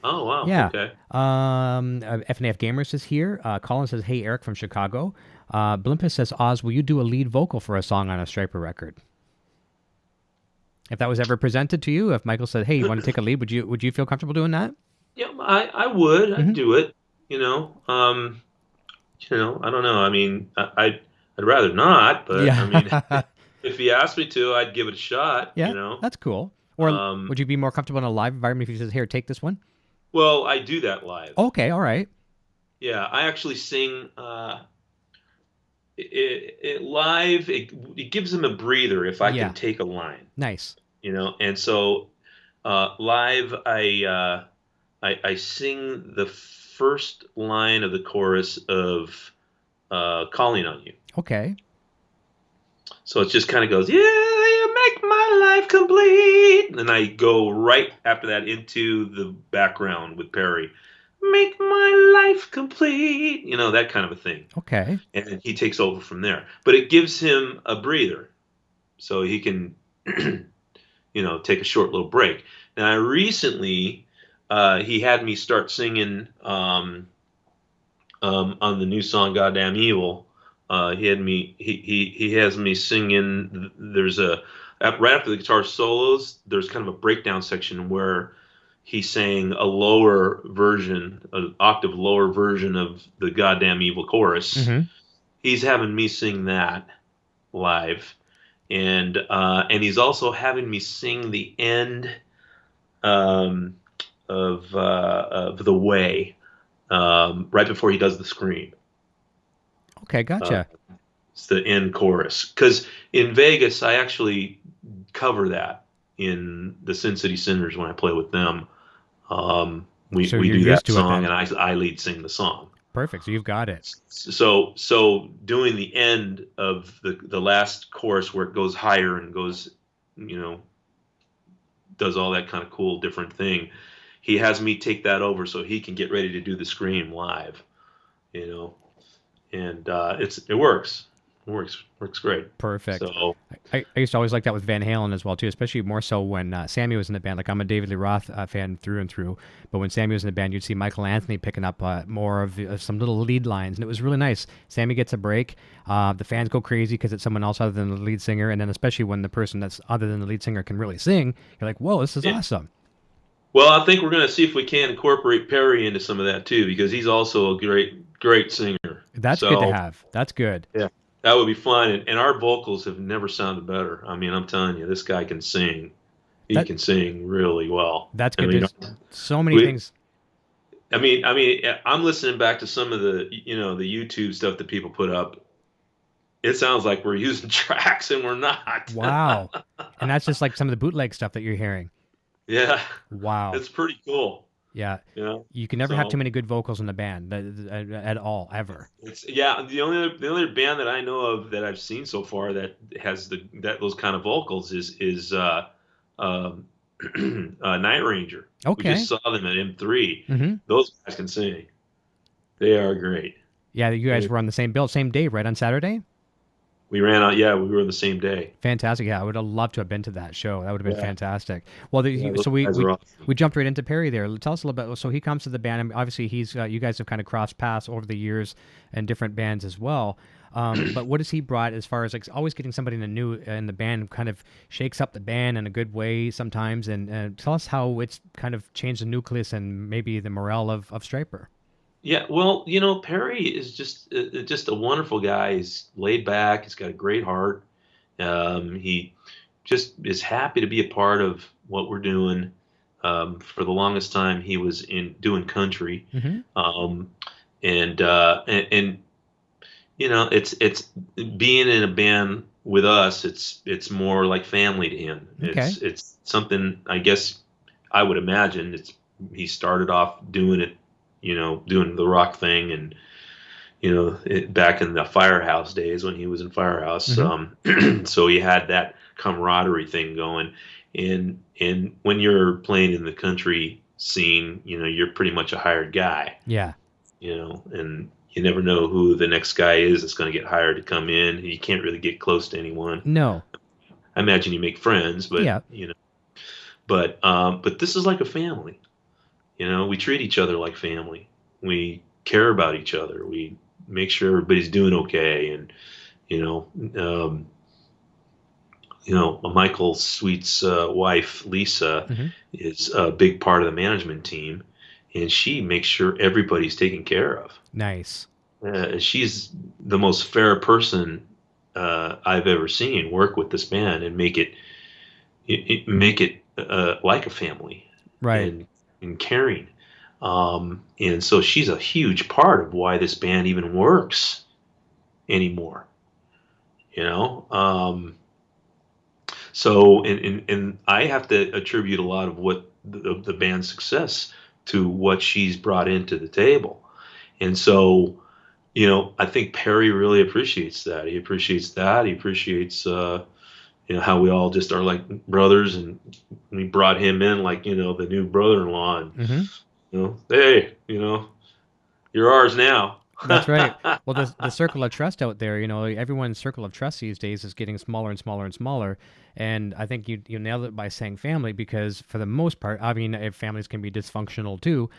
Oh, wow. Yeah. Okay. FNAF Gamers is here. Colin says, hey, Eric from Chicago. Blimpus says, Oz, will you do a lead vocal for a song on a Stryper record? If that was ever presented to you, if Michael said, hey, you want to take a lead, would you feel comfortable doing that? Yeah, I would. I'd do it. I don't know. I mean, I'd rather not, but Yeah. I mean, if he asked me to, I'd give it a shot. Yeah, that's cool. Or would you be more comfortable in a live environment if he says, here, take this one? Well, I do that live. Okay, all right. Yeah, I actually sing it live. It gives him a breather if I can take a line. Nice. And so live, I sing the first line of the chorus of Calling on You. Okay. So it just kind of goes, yeah, you make my life complete. And I go right after that into the background with Perry. Make my life complete. That kind of a thing. Okay. And then he takes over from there. But it gives him a breather so he can, take a short little break. Now, recently, he had me start singing on the new song "Goddamn Evil." He has me singing. There's right after the guitar solos. There's kind of a breakdown section where he sang a lower version, an octave lower version of the "Goddamn Evil" chorus. Mm-hmm. He's having me sing that live, and he's also having me sing the end of "The Way" right before he does the scream. Okay, gotcha. It's the end chorus. Because in Vegas, I actually cover that in the Sin City Sinners when I play with them. We do that song, and I lead sing the song. Perfect. So you've got it. So doing the end of the last chorus where it goes higher and goes, does all that kind of cool different thing. He has me take that over so he can get ready to do the scream live, and it works. It works great. Perfect. So I used to always like that with Van Halen as well too, especially more so when Sammy was in the band. Like I'm a David Lee Roth fan through and through, but when Sammy was in the band, you'd see Michael Anthony picking up more of some little lead lines, and it was really nice. Sammy gets a break. The fans go crazy because it's someone else other than the lead singer, and then especially when the person that's other than the lead singer can really sing, you're like, whoa, this is awesome. Well, I think we're going to see if we can incorporate Perry into some of that too, because he's also a great singer. That's good to have. That's good. Yeah. That would be fun, and our vocals have never sounded better. I mean, I'm telling you, this guy can sing. He can sing really well. That's good. There's so many things. I mean, I'm listening back to some of the, the YouTube stuff that people put up. It sounds like we're using tracks, and we're not. Wow. And that's just like some of the bootleg stuff that you're hearing. Yeah. Wow. It's pretty cool. Yeah. You can never have too many good vocals in the band at all, ever. The only band that I know of that I've seen so far that has those kind of vocals is Night Ranger. Okay. We just saw them at M3. Mm-hmm. Those guys can sing. They are great. Yeah, you guys were on the same bill, same day, right, on Saturday? We ran out. Yeah, we were on the same day. Fantastic. Yeah, I would have loved to have been to that show. That would have been fantastic. Well, so we jumped right into Perry there. Tell us a little bit. So he comes to the band, and obviously he's you guys have kind of crossed paths over the years in different bands as well. But what has he brought as far as like always getting somebody new in the band kind of shakes up the band in a good way sometimes, and tell us how it's kind of changed the nucleus and maybe the morale of Stryper. Yeah, well, Perry is just a wonderful guy. He's laid back. He's got a great heart. He just is happy to be a part of what we're doing. For the longest time, he was doing country, Mm-hmm. and it's being in a band with us. It's more like family to him. Okay. It's something, I guess I would imagine. He started off doing it, doing the rock thing, and back in the Firehouse days when he was in Firehouse. So he had that camaraderie thing going, and when you're playing in the country scene, you're pretty much a hired guy. Yeah. And you never know who the next guy is that's going to get hired to come in. You can't really get close to anyone. No. I imagine you make friends, but Yeah. but this is like a family. We treat each other like family. We care about each other. We make sure everybody's doing okay, and Michael Sweet's wife Lisa is a big part of the management team, and she makes sure everybody's taken care of. Nice. She's the most fair person I've ever seen work with this band and make it like a family, Right. and caring. And so she's a huge part of why this band even works anymore. So and I have to attribute a lot of what the band's success to what she's brought into the table. And so, I think Perry really appreciates that. He appreciates that. He appreciates, how we all just are like brothers, and we brought him in like, the new brother-in-law, and, hey, you're ours now. That's right. Well, the circle of trust out there, everyone's circle of trust these days is getting smaller and smaller and smaller. And I think you nailed it by saying family, because for the most part, I mean, families can be dysfunctional too,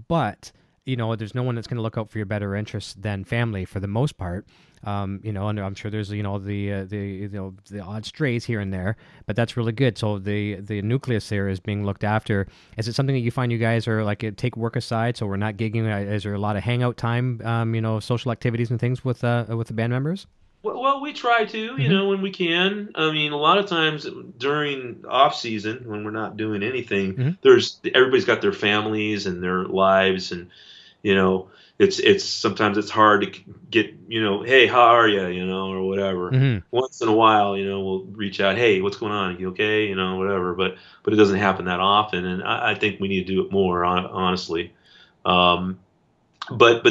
but there's no one that's going to look out for your better interests than family for the most part. And I'm sure there's the odd strays here and there, but that's really good. So the nucleus there is being looked after. Is it something that you find you guys are like take work aside, so we're not gigging? Is there a lot of hangout time, social activities and things with the band members? Well, we try to, when we can. I mean, a lot of times during off season when we're not doing anything, everybody's got their families and their lives, and it's sometimes it's hard to get, hey, how are you, or whatever. Once in a while, we'll reach out, hey, what's going on? Are you okay? Whatever. But it doesn't happen that often, and I think we need to do it more, honestly. But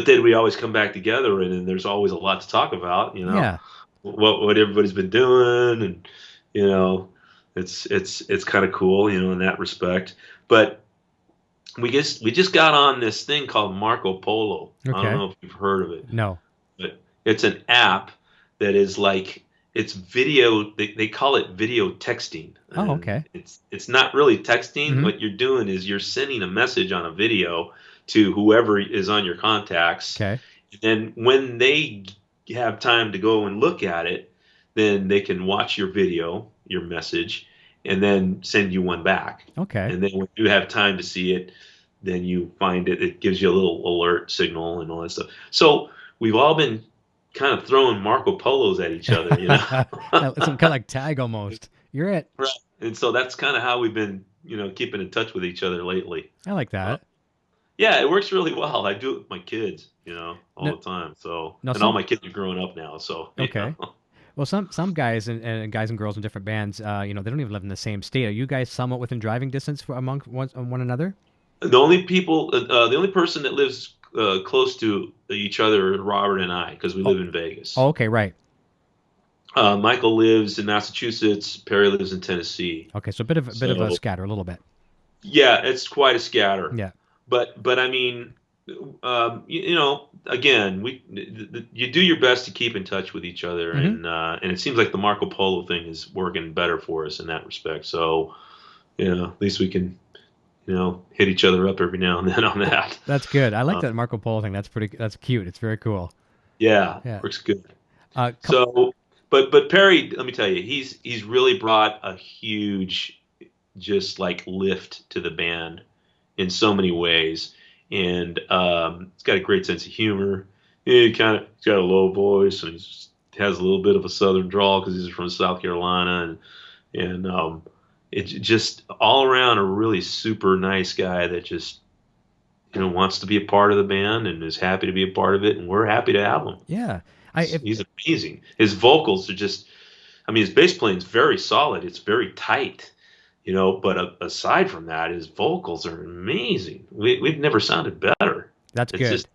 then we always come back together, and there's always a lot to talk about, Yeah. what everybody's been doing, and it's kind of cool, in that respect. But we just got on this thing called Marco Polo. Okay. I don't know if you've heard of it. No. But it's an app that is like, it's video. They call it video texting. Oh, okay. It's not really texting. What you're doing is you're sending a message on a video to whoever is on your contacts. Okay. And then when they have time to go and look at it, then they can watch your video, your message, and then send you one back. Okay. And then when you have time to see it, then you find it. It gives you a little alert signal and all that stuff. So we've all been kind of throwing Marco Polos at each other, Some kind of like tag almost. You're it. Right. And so that's kind of how we've been, keeping in touch with each other lately. I like that. Yeah, it works really well. I do it with my kids, all the time. So, all my kids are growing up now. So, okay. Well, some guys and guys and girls in different bands, they don't even live in the same state. Are you guys somewhat within driving distance among one another? The only person that lives close to each other is Robert and I, because we live in Vegas. Oh, okay, right. Michael lives in Massachusetts. Perry lives in Tennessee. Okay, so a bit of a scatter, a little bit. Yeah, it's quite a scatter. Yeah. But I mean, again, you do your best to keep in touch with each other, and it seems like the Marco Polo thing is working better for us in that respect. So, at least we can, hit each other up every now and then on that. That's good. I like that Marco Polo thing. That's cute. It's very cool. Yeah. Works good. But Perry, let me tell you, he's really brought a huge, just like lift to the band in so many ways. And he's got a great sense of humor. He's got a low voice, and he has a little bit of a southern drawl because he's from South Carolina, and it's just all around a really super nice guy that just wants to be a part of the band and is happy to be a part of it, and we're happy to have him. Yeah. He's amazing. His vocals are just, I mean, his bass playing is very solid. It's very tight, but aside from that, his vocals are amazing. We've never sounded better. That's it's good. Just,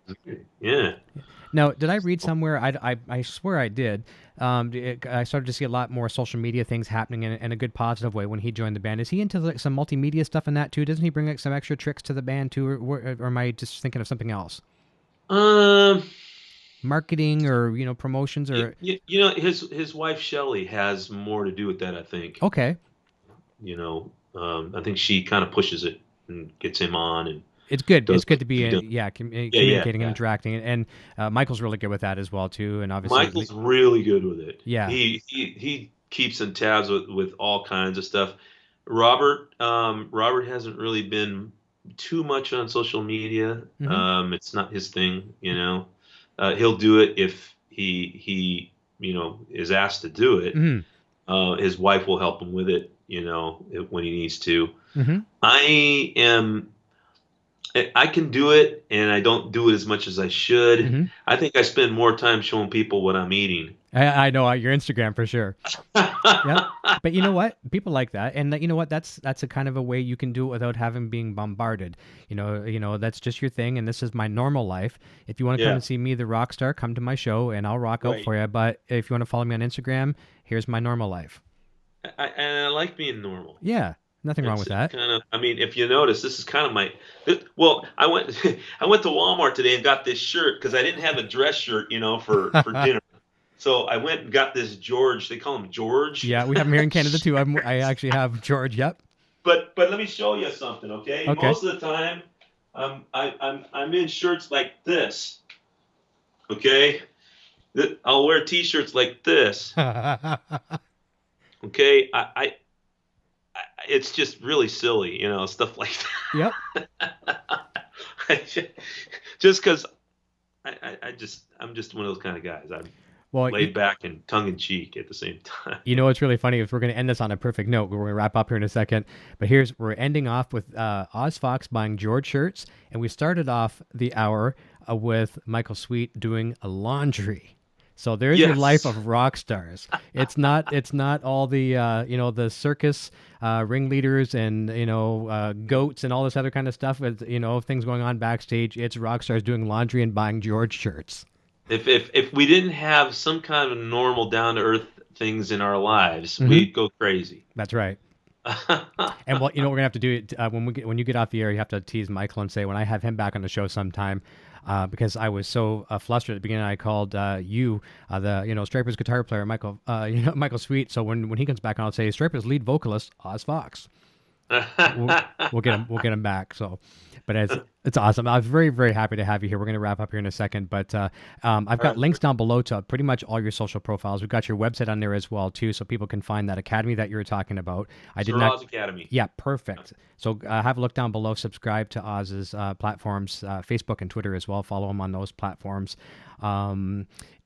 yeah. Now, did I read somewhere? I swear I did. I started to see a lot more social media things happening in a good positive way when he joined the band. Is he into like some multimedia stuff in that too? Doesn't he bring like some extra tricks to the band too, or am I just thinking of something else? Marketing or promotions or his wife Shelley has more to do with that, I think. Okay. I think she kind of pushes it and gets him on, and it's good. It's good to be communicating and interacting, and Michael's really good with that as well too. And obviously, Michael's really good with it. Yeah, he keeps in tabs with all kinds of stuff. Robert hasn't really been too much on social media. Mm-hmm. It's not his thing, He'll do it if he is asked to do it. Mm-hmm. His wife will help him with it, when he needs to. Mm-hmm. I can do it, and I don't do it as much as I should. Mm-hmm. I think I spend more time showing people what I'm eating. I know your Instagram for sure. Yeah, but you know what? People like that, and you know what? That's a kind of a way you can do it without having being bombarded. That's just your thing, and this is my normal life. If you want to come and see me, the rock star, come to my show, and I'll rock out for you. But if you want to follow me on Instagram, here's my normal life. I like being normal. Yeah. Nothing wrong with that. I mean, if you notice, this is kind of my. Well, I went to Walmart today and got this shirt because I didn't have a dress shirt, for dinner. So I went and got this George. They call him George. Yeah, we have him here in Canada too. I actually have George. Yep. But let me show you something, okay? Most of the time, I'm in shirts like this. Okay, I'll wear T-shirts like this. Okay, it's just really silly, stuff like that. Yep. Just because I'm just one of those kind of guys. I'm laid back and tongue in cheek at the same time. What's really funny is we're going to end this on a perfect note. We're going to wrap up here in a second, but we're ending off with Oz Fox buying George shirts, and we started off the hour with Michael Sweet doing laundry. So there's your life of rock stars. It's not all the the circus ringleaders and goats and all this other kind of stuff with things going on backstage. It's rock stars doing laundry and buying George shirts. If we didn't have some kind of normal down to earth things in our lives, we'd go crazy. That's right. And we're gonna have to do it when you get off the air. You have to tease Michael and say when I have him back on the show sometime. Because I was so flustered at the beginning, I called the Stryper's guitar player, Michael Sweet. So when he comes back on, I'll say Stryper's lead vocalist, Oz Fox. We'll get him back. So, but it's awesome. I was very, very happy to have you here. We're going to wrap up here in a second, but I've got links down below to pretty much all your social profiles. We've got your website on there as well too, so people can find that academy that you were talking about. Oz Academy. Yeah, perfect. So have a look down below. Subscribe to Oz's platforms, Facebook and Twitter as well. Follow him on those platforms.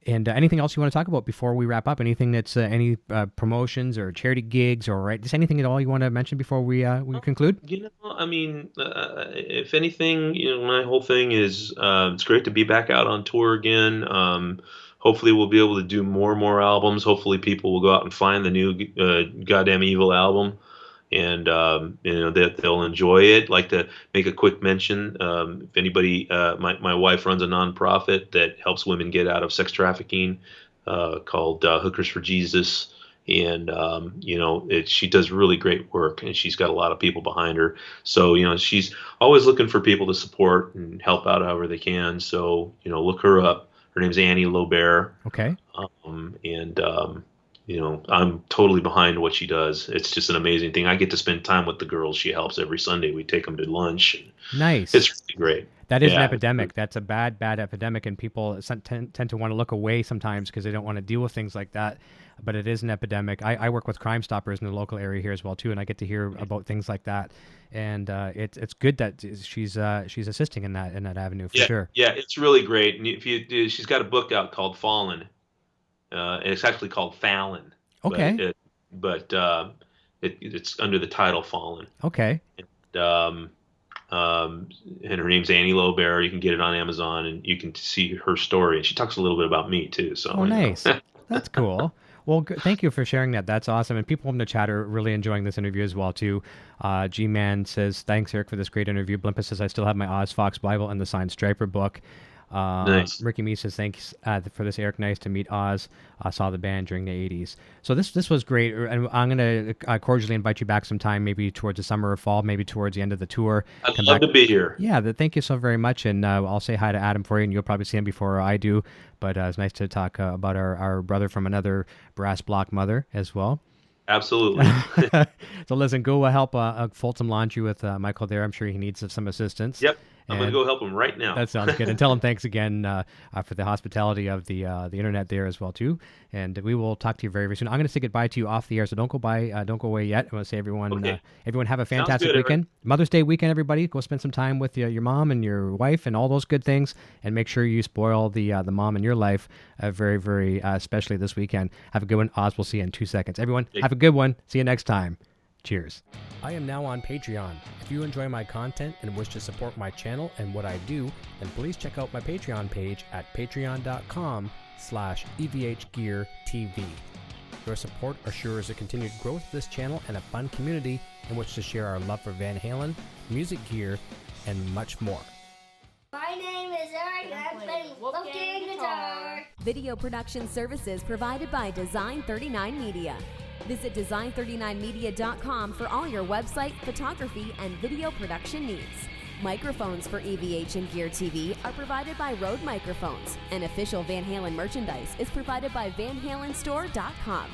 And anything else you want to talk about before we wrap up? Anything that's any promotions or charity gigs or just anything at all you want to mention before we conclude? I mean, if anything, my whole thing is it's great to be back out on tour again. Hopefully we'll be able to do more and more albums. Hopefully people will go out and find the new Goddamn Evil album. And that they'll enjoy it. Like to make a quick mention, if anybody, my wife runs a nonprofit that helps women get out of sex trafficking, called Hookers for Jesus, and she does really great work, and she's got a lot of people behind her. So she's always looking for people to support and help out however they can. So look her up. Her name's Annie Lobert. Okay. I'm totally behind what she does. It's just an amazing thing. I get to spend time with the girls she helps every Sunday. We take them to lunch. Nice. It's really great. That is an epidemic. That's a bad epidemic, and people tend to want to look away sometimes because they don't want to deal with things like that. But it is an epidemic. I work with Crime Stoppers in the local area here as well too, and I get to hear about things like that. And it's good that she's assisting in that avenue for sure. Yeah, it's really great. And she's got a book out called Fallen. It's actually called Fallon. Okay. But It's under the title Fallen. Okay. And her name's Annie Lobear. You can get it on Amazon, and you can see her story. And she talks a little bit about me too. So nice. That's cool. Well, thank you for sharing that. That's awesome. And people in the chat are really enjoying this interview as well too. G-Man says, thanks, Eric, for this great interview. Blimpus says, I still have my Oz Fox Bible and the signed Stryper book. Nice. Ricky Me says, thanks for this, Eric. Nice to meet Oz. I saw the band during the 80s. So this was great. And I'm going to cordially invite you back sometime, maybe towards the summer or fall, maybe towards the end of the tour. I'd love to be here. Yeah, thank you so very much. And I'll say hi to Adam for you, and you'll probably see him before I do. But it's nice to talk about our brother from another brass block mother as well. Absolutely. So listen, go help Fulton launch you with Michael there. I'm sure he needs some assistance. Yep. I'm going to go help him right now. That sounds good. And tell him thanks again for the hospitality of the internet there as well too. And we will talk to you very, very soon. I'm going to say goodbye to you off the air, so don't go away yet. I want to say everyone have a fantastic weekend. Mother's Day weekend, everybody. Go spend some time with your mom and your wife and all those good things, and make sure you spoil the mom in your life very, very especially this weekend. Have a good one. Oz, we'll see you in 2 seconds. Everyone, have a good one. See you next time. Cheers. I am now on Patreon. If you enjoy my content and wish to support my channel and what I do, then please check out my Patreon page at patreon.com/EVH Gear TV. Your support assures the continued growth of this channel and a fun community in which to share our love for Van Halen, music gear, and much more. My name is Eric, and I'm playing Wolfgang guitar. Video production services provided by Design 39 Media. Visit design39media.com for all your website, photography, and video production needs. Microphones for EVH and Gear TV are provided by Rode Microphones, and official Van Halen merchandise is provided by VanHalenStore.com.